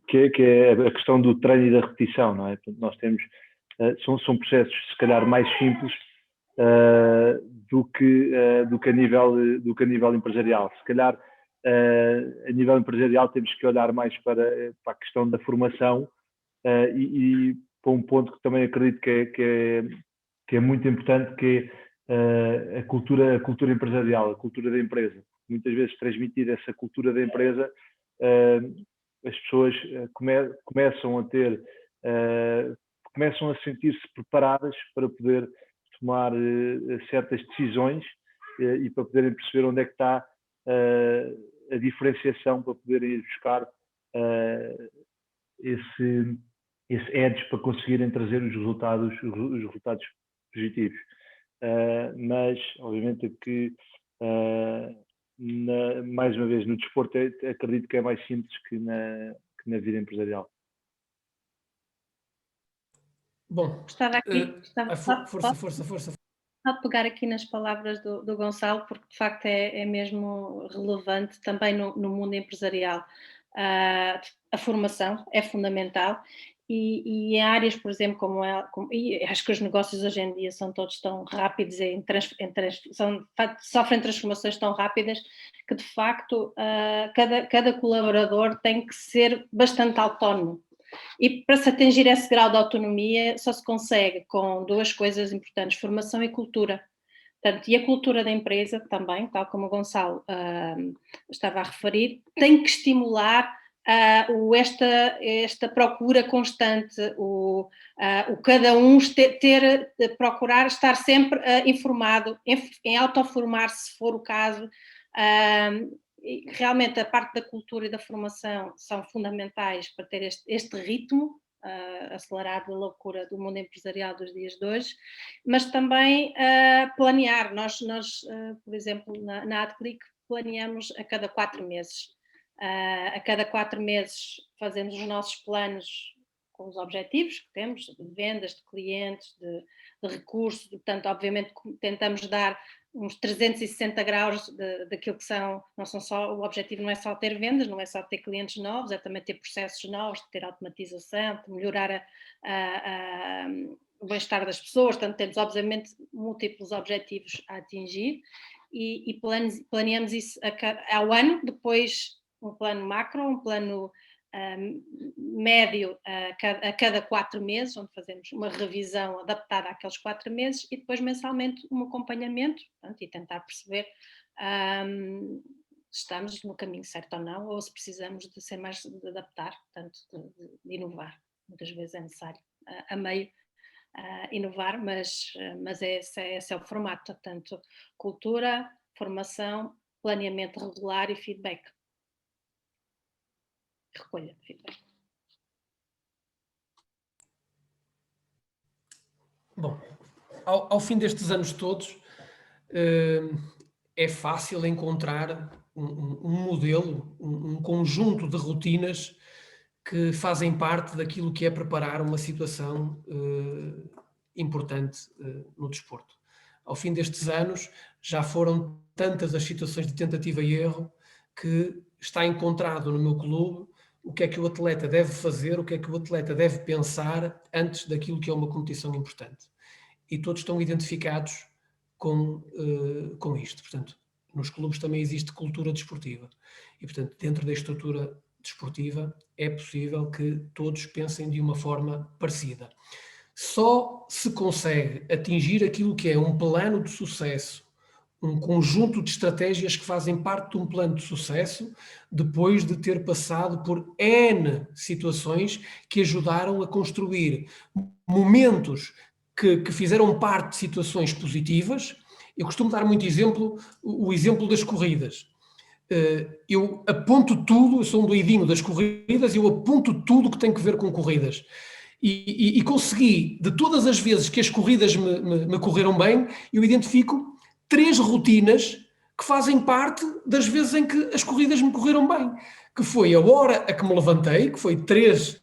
que é a questão do treino e da repetição, não é? Portanto, nós temos, são processos se calhar mais simples do que a nível empresarial. Se calhar a nível empresarial temos que olhar mais para a questão da formação e para um ponto que também acredito que é muito importante, que é a cultura empresarial, a cultura da empresa. Muitas vezes transmitir essa cultura da empresa, as pessoas começam a sentir-se preparadas para poder tomar certas decisões e para poderem perceber onde é que está a diferenciação, para poderem ir buscar esse edge para conseguirem trazer os resultados positivos. Mas, obviamente, que mais uma vez, no desporto, acredito que é mais simples que na vida empresarial. Bom, força. Vou pegar aqui nas palavras do Gonçalo, porque de facto é mesmo relevante também no mundo empresarial. A formação é fundamental e em áreas, por exemplo, e acho que os negócios hoje em dia são todos tão rápidos, sofrem transformações tão rápidas que de facto cada colaborador tem que ser bastante autónomo. E para se atingir esse grau de autonomia só se consegue com duas coisas importantes, formação e cultura. Portanto, e a cultura da empresa também, tal como o Gonçalo estava a referir, tem que estimular esta procura constante, o cada um procurar estar sempre informado, em autoformar-se, se for o caso. E realmente a parte da cultura e da formação são fundamentais para ter este ritmo acelerado da loucura do mundo empresarial dos dias de hoje, mas também planear. Nós por exemplo, na AdClick, planeamos a cada 4 meses. A cada 4 meses fazemos os nossos planos com os objetivos que temos, de vendas, de clientes, de recursos. Portanto, obviamente tentamos dar uns 360 graus daquilo que não são só, o objetivo não é só ter vendas, não é só ter clientes novos, é também ter processos novos, de ter automatização, de melhorar o bem-estar das pessoas. Portanto, temos obviamente múltiplos objetivos a atingir e planeamos isso ao ano, depois um plano macro, um plano médio a cada 4 meses, onde fazemos uma revisão adaptada àqueles 4 meses e depois mensalmente um acompanhamento, portanto, e tentar perceber se estamos no caminho certo ou não, ou se precisamos de ser mais, de adaptar, portanto, de inovar. Muitas vezes é necessário a meio inovar, mas esse é o formato, portanto, cultura, formação, planeamento regular e feedback. Recolha de feedback. Bom, ao fim destes anos todos, é fácil encontrar um modelo, um conjunto de rotinas que fazem parte daquilo que é preparar uma situação importante no desporto. Ao fim destes anos, já foram tantas as situações de tentativa e erro que está encontrado no meu clube o que é que o atleta deve fazer, o que é que o atleta deve pensar antes daquilo que é uma competição importante. E todos estão identificados com isto. Portanto, nos clubes também existe cultura desportiva. E, portanto, dentro da estrutura desportiva é possível que todos pensem de uma forma parecida. Só se consegue atingir aquilo que é um plano de sucesso, um conjunto de estratégias que fazem parte de um plano de sucesso, depois de ter passado por N situações que ajudaram a construir momentos que fizeram parte de situações positivas. Eu costumo dar muito exemplo, o exemplo das corridas. Eu aponto tudo, eu sou um doidinho das corridas, eu aponto tudo que tem que ver com corridas. E consegui, de todas as vezes que as corridas me correram bem, eu identifico 3 rotinas que fazem parte das vezes em que as corridas me correram bem. Que foi a hora a que me levantei, que foi 3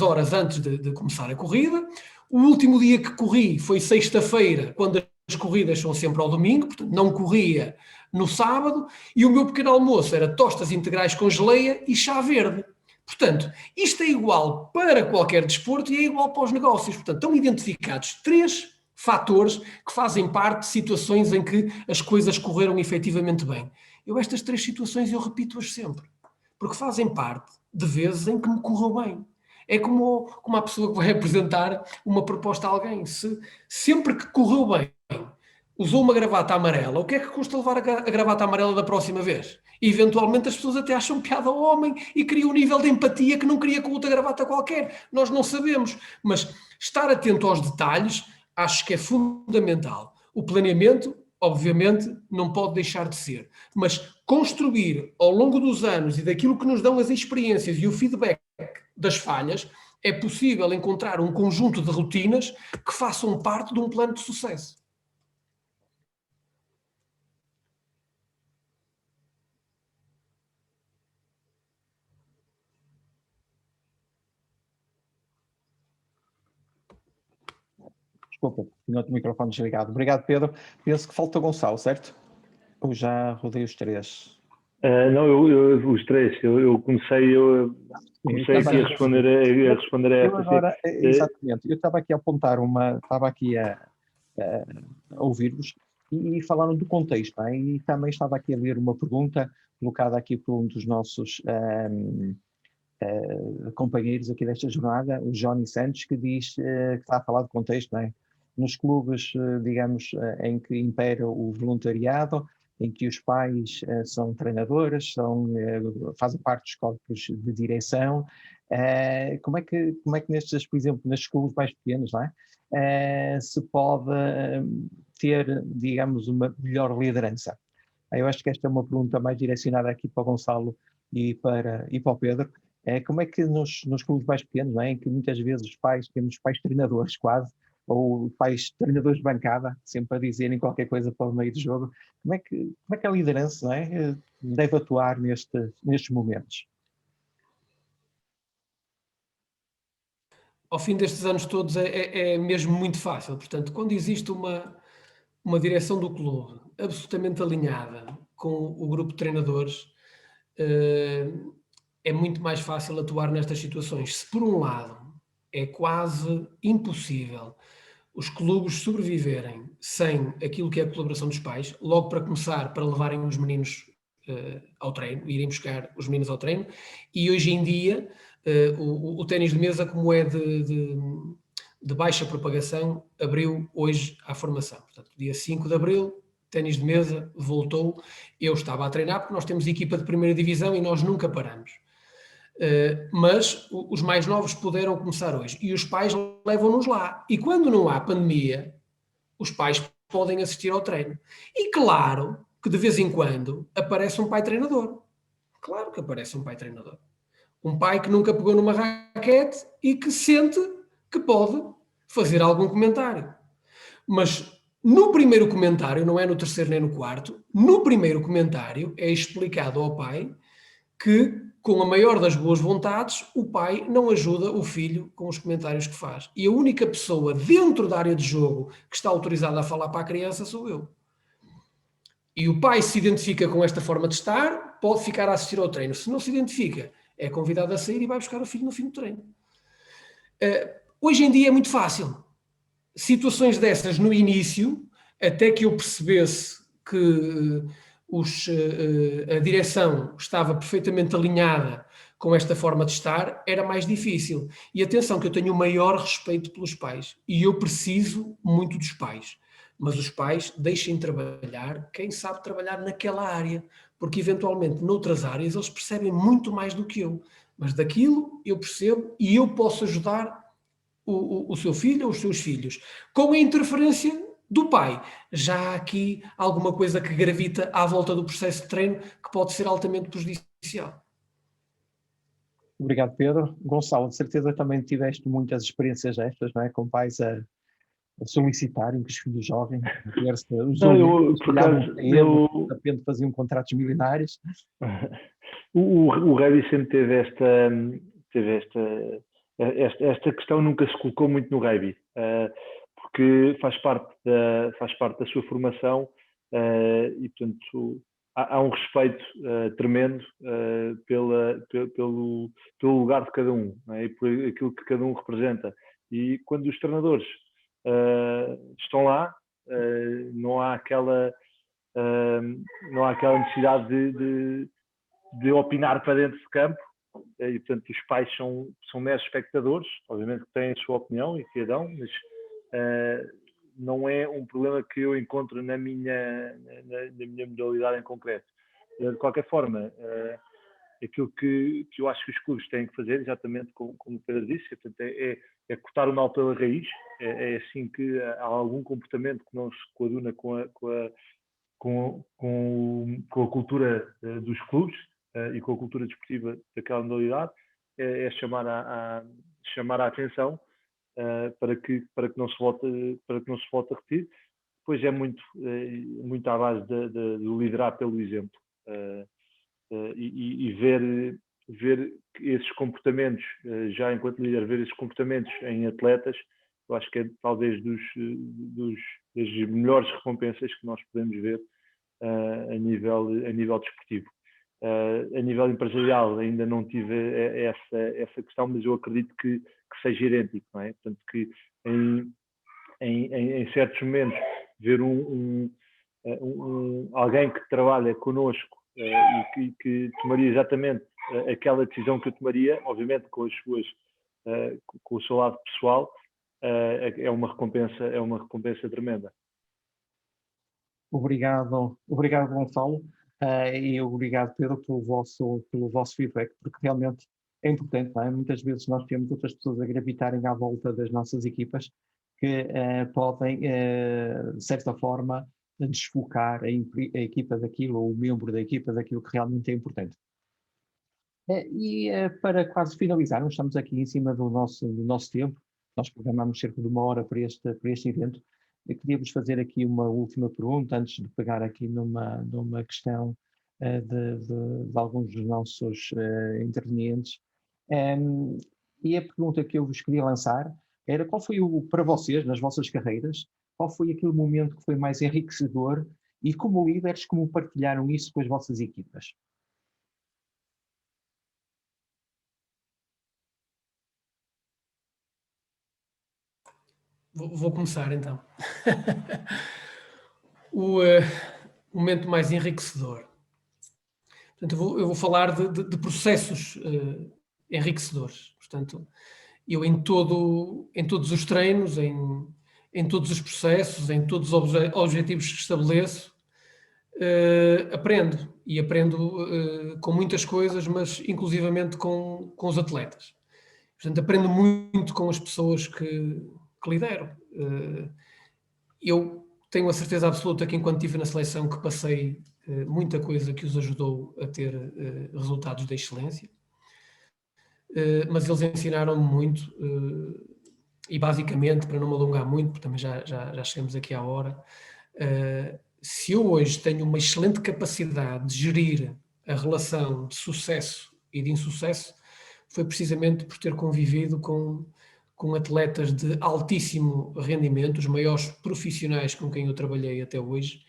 horas antes de começar a corrida. O último dia que corri foi sexta-feira, quando as corridas são sempre ao domingo, portanto não corria no sábado, e o meu pequeno almoço era tostas integrais com geleia e chá verde. Portanto, isto é igual para qualquer desporto e é igual para os negócios. Portanto, estão identificados 3 fatores que fazem parte de situações em que as coisas correram efetivamente bem. Estas 3 situações eu repito-as sempre, porque fazem parte de vezes em que me correu bem. É como a pessoa que vai apresentar uma proposta a alguém. Sempre que correu bem, usou uma gravata amarela, o que é que custa levar a gravata amarela da próxima vez? E, eventualmente as pessoas até acham piada ao homem e criam um nível de empatia que não cria com outra gravata qualquer. Nós não sabemos, mas estar atento aos detalhes acho que é fundamental. O planeamento, obviamente, não pode deixar de ser, mas construir ao longo dos anos e daquilo que nos dão as experiências e o feedback das falhas, é possível encontrar um conjunto de rotinas que façam parte de um plano de sucesso. Desculpa, tinha outro microfone desligado. Obrigado, Pedro. Penso que falta o Gonçalo, certo? Ou já rodei os 3? Não, os 3. Eu comecei aqui a responder a Eu esta. agora, exatamente. Eu estava aqui a apontar estava aqui a ouvir-vos e falaram do contexto, não é? E também estava aqui a ler uma pergunta colocada aqui por um dos nossos companheiros aqui desta jornada, o Johnny Santos, que diz que está a falar de contexto, não é? Nos clubes, digamos, em que impera o voluntariado, em que os pais são treinadores, fazem parte dos corpos de direção. Como é que nestes, por exemplo, nestes clubes mais pequenos, não é? Se pode ter, digamos, uma melhor liderança? Eu acho que esta é uma pergunta mais direcionada aqui para o Gonçalo e para o Pedro. Como é que nos clubes mais pequenos, não é? Em que muitas vezes temos pais treinadores quase, ou pais treinadores de bancada, sempre a dizerem qualquer coisa para o meio do jogo, como é que a liderança, não é? Deve atuar nestes momentos? Ao fim destes anos todos é mesmo muito fácil. Portanto, quando existe uma direção do clube absolutamente alinhada com o grupo de treinadores, é muito mais fácil atuar nestas situações. Se por um lado é quase impossível os clubes sobreviverem sem aquilo que é a colaboração dos pais, logo para começar, para levarem os meninos ao treino, irem buscar os meninos ao treino, e hoje em dia o ténis de mesa, como é de baixa propagação, abriu hoje à formação. Portanto, dia 5 de abril, ténis de mesa voltou. Eu estava a treinar porque nós temos equipa de primeira divisão e nós nunca paramos. Mas os mais novos puderam começar hoje e os pais levam-nos lá. E quando não há pandemia, os pais podem assistir ao treino. E claro que de vez em quando aparece um pai treinador. Claro que aparece um pai treinador. Um pai que nunca pegou numa raquete e que sente que pode fazer algum comentário. Mas no primeiro comentário, não é no terceiro nem no quarto, no primeiro comentário é explicado ao pai que, com a maior das boas vontades, o pai não ajuda o filho com os comentários que faz. E a única pessoa dentro da área de jogo que está autorizada a falar para a criança sou eu. E o pai se identifica com esta forma de estar, pode ficar a assistir ao treino. Se não se identifica, é convidado a sair e vai buscar o filho no fim do treino. Hoje em dia é muito fácil. Situações dessas no início, até que eu percebesse que a direção estava perfeitamente alinhada com esta forma de estar, era mais difícil. E atenção que eu tenho o maior respeito pelos pais e eu preciso muito dos pais. Mas os pais deixem trabalhar quem sabe trabalhar naquela área, porque eventualmente noutras áreas eles percebem muito mais do que eu. Mas daquilo eu percebo e eu posso ajudar o seu filho ou os seus filhos, com a interferência do pai. Já há aqui alguma coisa que gravita à volta do processo de treino que pode ser altamente prejudicial. Obrigado, Pedro. Gonçalo, de certeza também tiveste muitas experiências destas, não é? Com pais a solicitarem que os filhos joguem, a ver-se os olhos, de repente faziam contratos milionários. O rugby sempre teve esta questão, nunca se colocou muito no rugby, porque faz parte da sua formação e, portanto, há um respeito tremendo pelo lugar de cada um, não é? E por aquilo que cada um representa. E quando os treinadores estão lá, não há aquela necessidade de opinar para dentro de campo, e portanto os pais são meros espectadores, obviamente que têm a sua opinião e que a dão, mas não é um problema que eu encontro na minha modalidade em concreto. De qualquer forma, aquilo que eu acho que os clubes têm que fazer, exatamente como o Pedro disse, portanto, é cortar o mal pela raiz. É assim que há algum comportamento que não se coaduna com a cultura dos clubes e com a cultura desportiva daquela modalidade, é chamar a atenção para que não se volte a repetir. Depois é muito à base de liderar pelo exemplo e ver esses comportamentos, já enquanto líder, ver esses comportamentos em atletas, eu acho que é talvez das melhores recompensas que nós podemos ver a nível desportivo. A nível empresarial ainda não tive essa questão, mas eu acredito que seja idêntico, não é? Portanto, que em certos momentos ver alguém que trabalha connosco e que tomaria exatamente aquela decisão que eu tomaria, obviamente com o seu lado pessoal, é uma recompensa tremenda. obrigado Gonçalo, e obrigado Pedro pelo vosso feedback, porque realmente é importante, não é? Muitas vezes nós temos outras pessoas a gravitarem à volta das nossas equipas que podem, de certa forma, desfocar a equipa daquilo, ou o membro da equipa daquilo que realmente é importante. Para quase finalizarmos, estamos aqui em cima do nosso tempo, nós programamos cerca de 1 hora para este evento. Eu queria-vos fazer aqui uma última pergunta, antes de pegar aqui numa questão de alguns dos nossos intervenientes. E a pergunta que eu vos queria lançar era qual foi, para vocês, nas vossas carreiras, qual foi aquele momento que foi mais enriquecedor e como líderes, como partilharam isso com as vossas equipas? Vou começar então. O momento mais enriquecedor. Portanto, eu vou falar de processos enriquecedores. Portanto, eu em todos os treinos, em todos os processos, em todos os objetivos que estabeleço, aprendo. E aprendo com muitas coisas, mas inclusivamente com os atletas. Portanto, aprendo muito com as pessoas que lidero. Eu tenho a certeza absoluta que enquanto estive na seleção que passei muita coisa que os ajudou a ter resultados de excelência, mas eles ensinaram-me muito e basicamente, para não me alongar muito, porque também já chegamos aqui à hora, se eu hoje tenho uma excelente capacidade de gerir a relação de sucesso e de insucesso, foi precisamente por ter convivido com atletas de altíssimo rendimento, os maiores profissionais com quem eu trabalhei até hoje,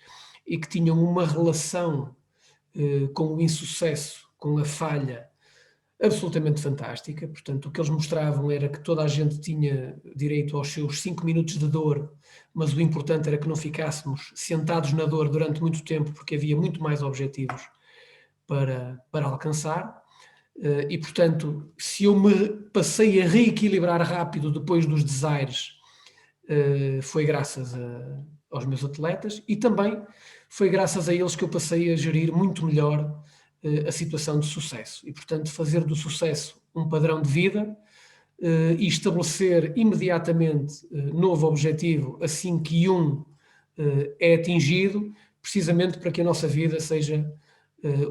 e que tinham uma relação com o insucesso, com a falha, absolutamente fantástica. Portanto, o que eles mostravam era que toda a gente tinha direito aos seus 5 minutos de dor, mas o importante era que não ficássemos sentados na dor durante muito tempo, porque havia muito mais objetivos para alcançar. E, portanto, se eu me passei a reequilibrar rápido depois dos desaires, foi graças aos meus atletas e também foi graças a eles que eu passei a gerir muito melhor a situação de sucesso. E, portanto, fazer do sucesso um padrão de vida e estabelecer imediatamente novo objetivo assim que é atingido, precisamente para que a nossa vida seja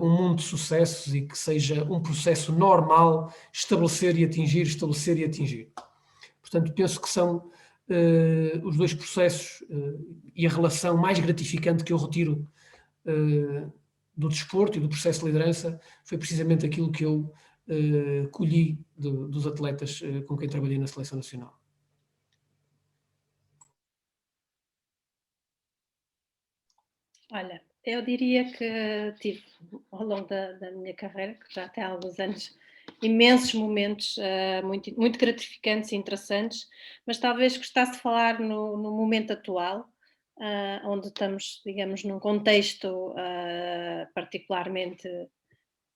um mundo de sucessos e que seja um processo normal estabelecer e atingir. Portanto, penso que são os dois processos e a relação mais gratificante que eu retiro do desporto e do processo de liderança foi precisamente aquilo que eu colhi dos atletas com quem trabalhei na Seleção Nacional. Olha, eu diria que tive, ao longo da minha carreira, que já tem alguns anos, imensos momentos muito, muito gratificantes e interessantes, mas talvez gostasse de falar no momento atual, onde estamos, digamos, num contexto particularmente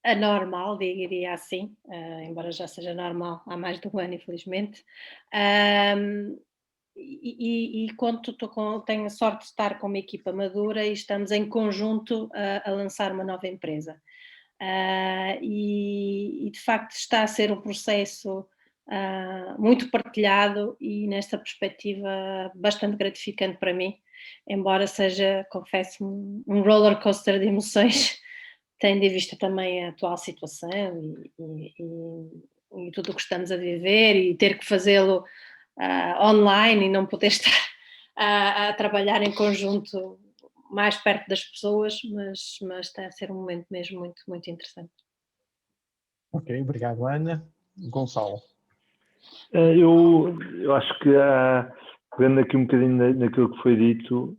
anormal, diria assim, embora já seja normal há mais de um ano, infelizmente. E tenho a sorte de estar com uma equipa madura e estamos em conjunto a lançar uma nova empresa. E de facto está a ser um processo muito partilhado e nesta perspectiva bastante gratificante para mim, embora seja, confesso, um roller coaster de emoções, tendo em vista também a atual situação e tudo o que estamos a viver e ter que fazê-lo online e não poder estar a trabalhar em conjunto mais perto das pessoas, mas está a ser um momento mesmo muito, muito interessante. Ok, obrigado, Ana. Gonçalo. Eu acho que, pegando aqui um bocadinho naquilo que foi dito,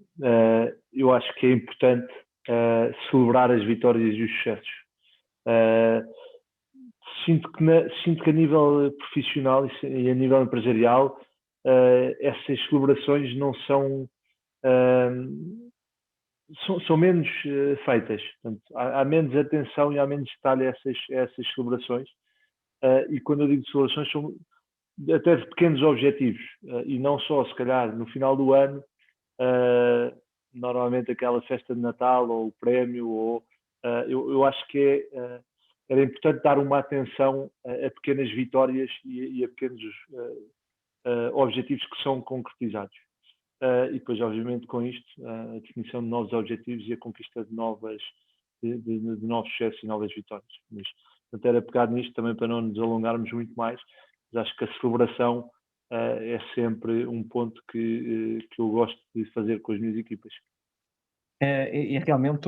eu acho que é importante celebrar as vitórias e os sucessos. Sinto que a nível profissional e a nível empresarial, essas celebrações não são menos feitas. Portanto, há menos atenção e há menos detalhe a essas celebrações. E quando eu digo celebrações, são até de pequenos objetivos. E não só, se calhar, no final do ano, normalmente aquela festa de Natal ou o prémio, ou eu acho que era importante dar uma atenção a pequenas vitórias e a pequenos objetivos que são concretizados. E depois, obviamente, com isto, a definição de novos objetivos e a conquista de novos sucessos e novas vitórias. Mas, portanto, era pegar nisto também para não nos alongarmos muito mais, mas acho que a celebração é sempre um ponto que eu gosto de fazer com as minhas equipas. E realmente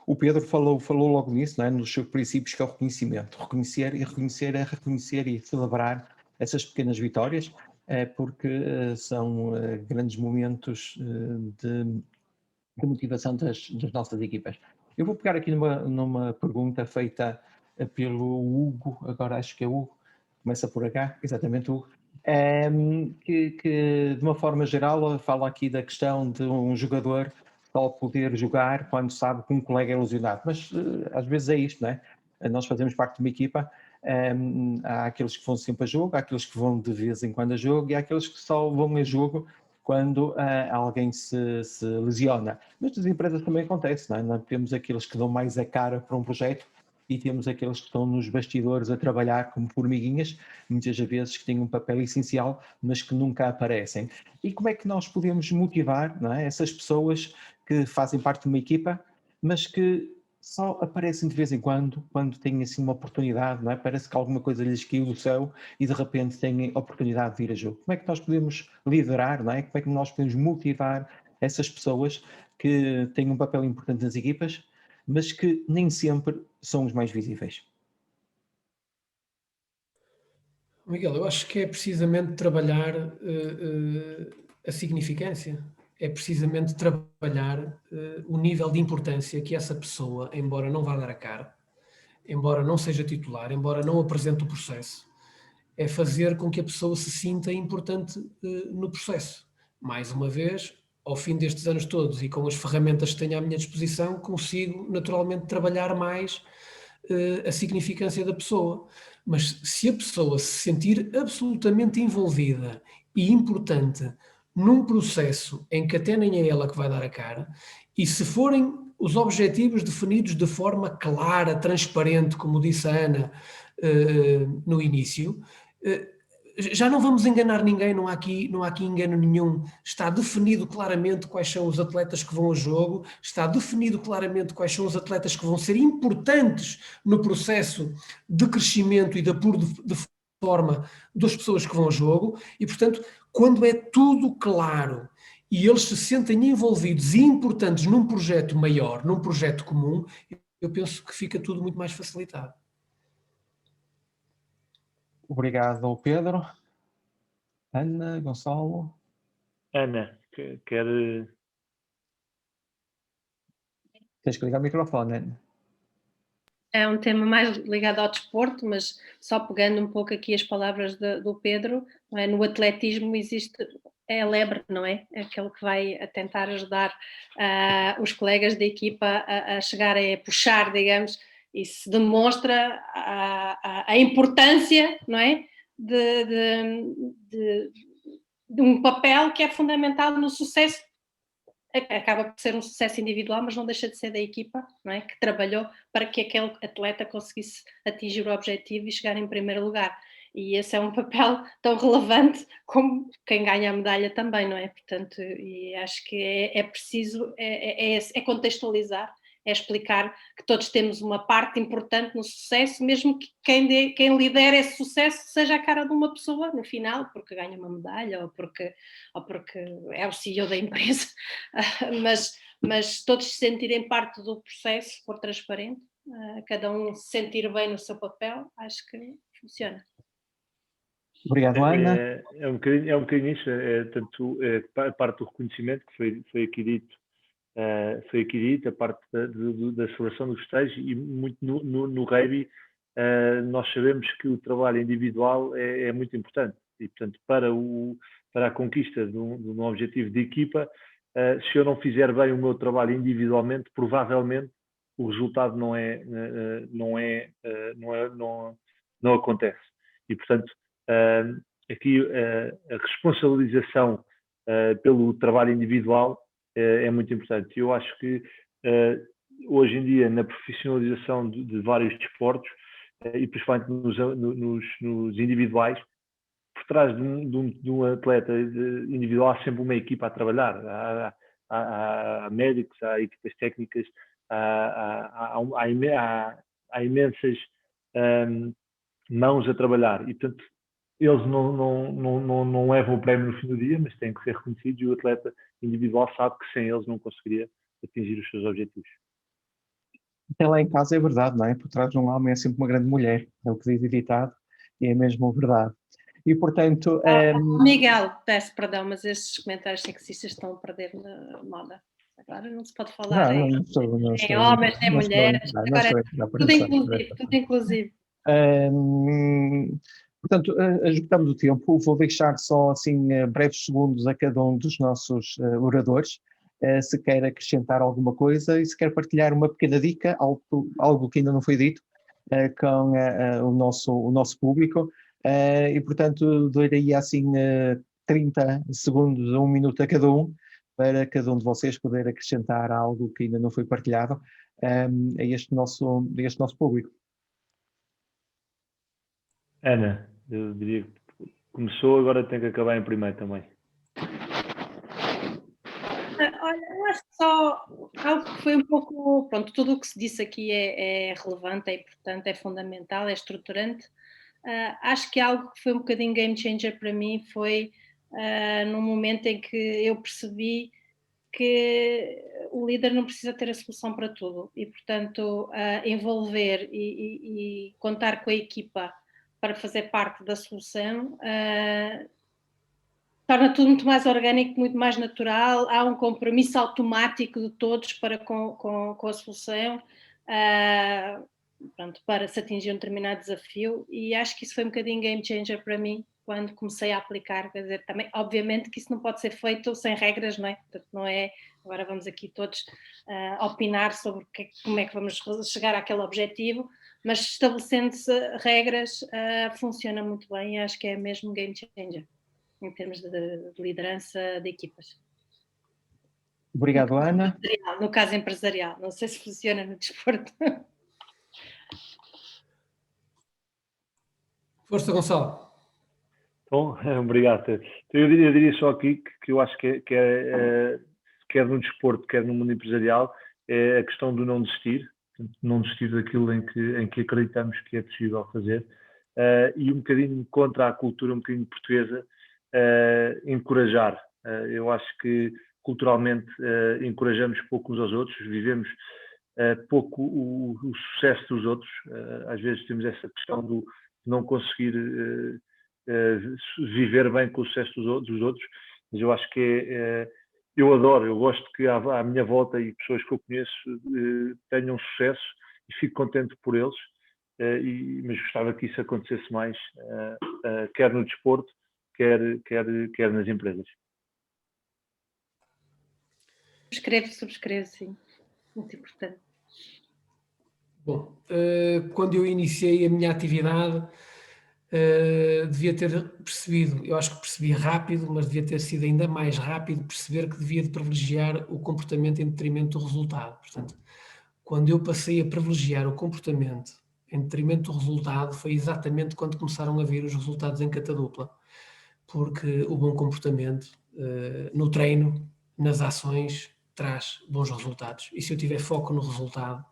o Pedro falou logo nisso, não é? Nos seus princípios, que é o reconhecimento. Reconhecer e celebrar essas pequenas vitórias, porque são grandes momentos de motivação das nossas equipas. Eu vou pegar aqui numa pergunta feita pelo Hugo, agora acho que é Hugo, começa por H, exatamente Hugo, que de uma forma geral fala aqui da questão de um jogador só poder jogar quando sabe que um colega é lesionado, mas às vezes é isto, não é? Nós fazemos parte de uma equipa, há aqueles que vão sempre a jogo, há aqueles que vão de vez em quando a jogo e há aqueles que só vão a jogo quando alguém se lesiona. Mas nas empresas também acontece, não é? Nós temos aqueles que dão mais a cara para um projeto e temos aqueles que estão nos bastidores a trabalhar como formiguinhas, muitas vezes que têm um papel essencial, mas que nunca aparecem. E como é que nós podemos motivar, não é, essas pessoas que fazem parte de uma equipa, mas que só aparecem de vez em quando têm assim uma oportunidade, não é? Parece que alguma coisa lhes caiu do céu e de repente têm a oportunidade de ir a jogo. Como é que nós podemos liderar, não é? Como é que nós podemos motivar essas pessoas que têm um papel importante nas equipas, mas que nem sempre são os mais visíveis? Miguel, eu acho que é precisamente trabalhar a significância, é precisamente trabalhar o nível de importância que essa pessoa, embora não vá dar a cara, embora não seja titular, embora não apresente o processo, é fazer com que a pessoa se sinta importante no processo. Mais uma vez, ao fim destes anos todos e com as ferramentas que tenho à minha disposição, consigo naturalmente trabalhar mais a significância da pessoa. Mas se a pessoa se sentir absolutamente envolvida e importante num processo em que até nem é ela que vai dar a cara, e se forem os objetivos definidos de forma clara, transparente, como disse a Ana no início, já não vamos enganar ninguém, não há aqui engano nenhum. Está definido claramente quais são os atletas que vão ao jogo, está definido claramente quais são os atletas que vão ser importantes no processo de crescimento e de apuro de forma das pessoas que vão ao jogo, e portanto, quando é tudo claro e eles se sentem envolvidos e importantes num projeto maior, num projeto comum, eu penso que fica tudo muito mais facilitado. Obrigado, Pedro. Ana, Gonçalo. Ana, quer... Tens que ligar o microfone, Ana. É um tema mais ligado ao desporto, mas só pegando um pouco aqui as palavras do Pedro, não é? No atletismo existe, é a lebre, não é? É aquele que vai a tentar ajudar os colegas da equipa a chegarem a puxar, digamos, e se demonstra a importância, não é? De um papel que é fundamental no sucesso. Acaba por ser um sucesso individual, mas não deixa de ser da equipa, não é? Que trabalhou para que aquele atleta conseguisse atingir o objetivo e chegar em primeiro lugar. E esse é um papel tão relevante como quem ganha a medalha também, não é? Portanto, e acho que é preciso, é contextualizar, é explicar que todos temos uma parte importante no sucesso, mesmo que quem lidera esse sucesso seja a cara de uma pessoa no final, porque ganha uma medalha ou porque é o CEO da empresa, mas todos se sentirem parte do processo, for transparente, cada um se sentir bem no seu papel, acho que funciona. Obrigado, Ana. É um bocadinho isso, tanto a parte do reconhecimento que foi aqui dito, a parte da celebração dos festejos, e muito no rugby nós sabemos que o trabalho individual é muito importante e, portanto, para a conquista de um objetivo de equipa, se eu não fizer bem o meu trabalho individualmente, provavelmente o resultado não acontece. E, portanto, aqui a responsabilização pelo trabalho individual é muito importante. Eu acho que hoje em dia, na profissionalização de vários desportos, e principalmente nos individuais, por trás de um atleta individual há sempre uma equipa a trabalhar. Há médicos, há equipas técnicas, há imensas mãos a trabalhar. E, portanto, eles não levam o prémio no fim do dia, mas têm que ser reconhecidos, e o atleta individual sabe que sem eles não conseguiria atingir os seus objetivos. Até lá em casa é verdade, não é? Por trás de um homem é sempre uma grande mulher, é o que diz o ditado, e é mesmo verdade. E, portanto... Miguel, peço perdão, mas estes comentários sexistas estão a perder na moda. Agora não se pode falar em homens, nem mulheres, agora é tudo inclusive. Portanto, esgotamos o tempo, vou deixar só assim breves segundos a cada um dos nossos oradores, se quer acrescentar alguma coisa e se quer partilhar uma pequena dica, algo que ainda não foi dito, com o nosso público, e portanto dou-lhe assim 30 segundos a 1 minuto a cada um, para cada um de vocês poder acrescentar algo que ainda não foi partilhado a este nosso público. Ana, eu diria que começou, agora tem que acabar em primeiro também. Olha, eu acho que só algo que foi um pouco... Pronto, tudo o que se disse aqui é relevante, é importante, é fundamental, é estruturante. Acho que algo que foi um bocadinho game changer para mim foi num momento em que eu percebi que o líder não precisa ter a solução para tudo e, portanto, envolver e contar com a equipa para fazer parte da solução torna tudo muito mais orgânico, muito mais natural, há um compromisso automático de todos para com a solução, pronto, para se atingir um determinado desafio, e acho que isso foi um bocadinho game changer para mim quando comecei a aplicar. Quer dizer, também, obviamente que isso não pode ser feito sem regras, não é? Portanto, não é, agora vamos aqui todos opinar sobre como é que vamos chegar àquele objetivo, mas estabelecendo-se regras funciona muito bem, e acho que é mesmo game changer em termos de liderança de equipas. Obrigado, Ana. No caso empresarial, não sei se funciona no desporto. Força, Gonçalo. Bom, obrigado. Eu diria só aqui que eu acho que quer no desporto, quer no mundo empresarial, é a questão do não desistir, não desistir daquilo em que acreditamos que é possível fazer, e um bocadinho contra a cultura um bocadinho portuguesa, encorajar. Eu acho que culturalmente encorajamos pouco uns aos outros, vivemos pouco o sucesso dos outros. Às vezes temos essa questão de não conseguir viver bem com o sucesso dos outros, mas eu acho que eu gosto que à minha volta e pessoas que eu conheço tenham sucesso e fico contente por eles, mas gostava que isso acontecesse mais, quer no desporto, quer nas empresas. Subscrevo, sim. Muito importante. Bom, quando eu iniciei a minha atividade, devia ter percebido, eu acho que percebi rápido, mas devia ter sido ainda mais rápido perceber que devia de privilegiar o comportamento em detrimento do resultado. Portanto, quando eu passei a privilegiar o comportamento em detrimento do resultado, foi exatamente quando começaram a vir os resultados em catadupla. Porque o bom comportamento no treino, nas ações, traz bons resultados. E se eu tiver foco no resultado,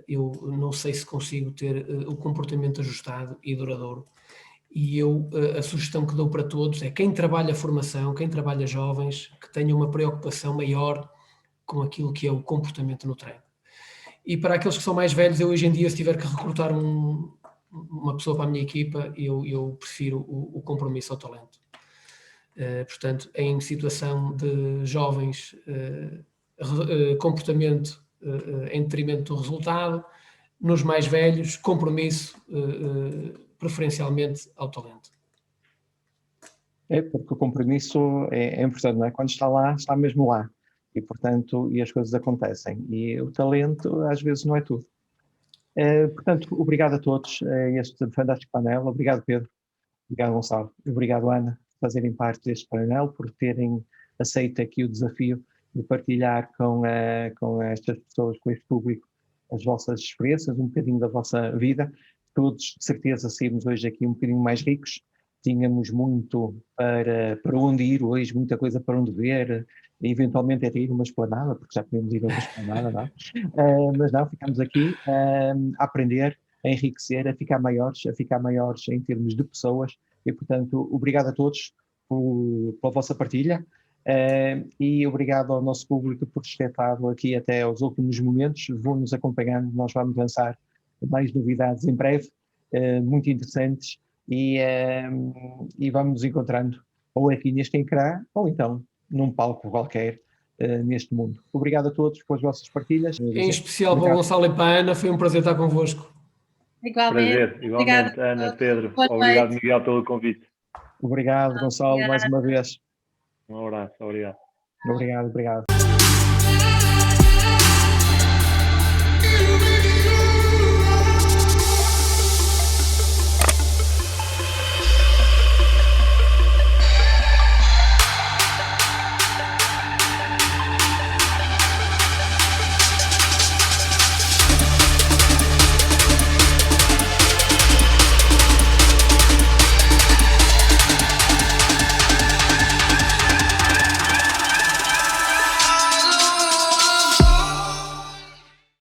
eu não sei se consigo ter o comportamento ajustado e duradouro. E a sugestão que dou para todos é quem trabalha formação, quem trabalha jovens, que tenha uma preocupação maior com aquilo que é o comportamento no treino. E para aqueles que são mais velhos, eu hoje em dia, se tiver que recrutar uma pessoa para a minha equipa, eu prefiro o compromisso ao talento. Portanto, em situação de jovens, comportamento em detrimento do resultado, nos mais velhos, compromisso preferencialmente ao talento. Porque o compromisso é importante, não é? Quando está lá, está mesmo lá. E, portanto, as coisas acontecem. E o talento, às vezes, não é tudo. Portanto, obrigado a todos este fantástico painel. Obrigado, Pedro. Obrigado, Gonçalo. Obrigado, Ana. fazerem parte deste painel, por terem aceito aqui o desafio de partilhar com estas pessoas, com este público, as vossas experiências, um bocadinho da vossa vida. Todos, de certeza, saímos hoje aqui um bocadinho mais ricos. Tínhamos muito para onde ir hoje, muita coisa para onde ver, eventualmente até ir uma esplanada, porque já podemos ir a uma esplanada, não é? Mas não, ficamos aqui a aprender, a enriquecer, a ficar maiores em termos de pessoas, e portanto, obrigado a todos pela vossa partilha, e obrigado ao nosso público por ter estado aqui até aos últimos momentos. Vão-nos acompanhando, nós vamos lançar mais novidades em breve, muito interessantes, e vamos nos encontrando ou aqui neste ecrã, ou então num palco qualquer neste mundo. Obrigado a todos pelas vossas partilhas. Em especial para o Obrigado. Gonçalo e para a Ana, foi um prazer estar convosco. Igualmente. Prazer, igualmente, Obrigada a Ana, todos. Pedro. Boa Obrigado, noite. Miguel, pelo convite. Obrigado, Gonçalo, mais uma vez. Um abraço, obrigado. Obrigado.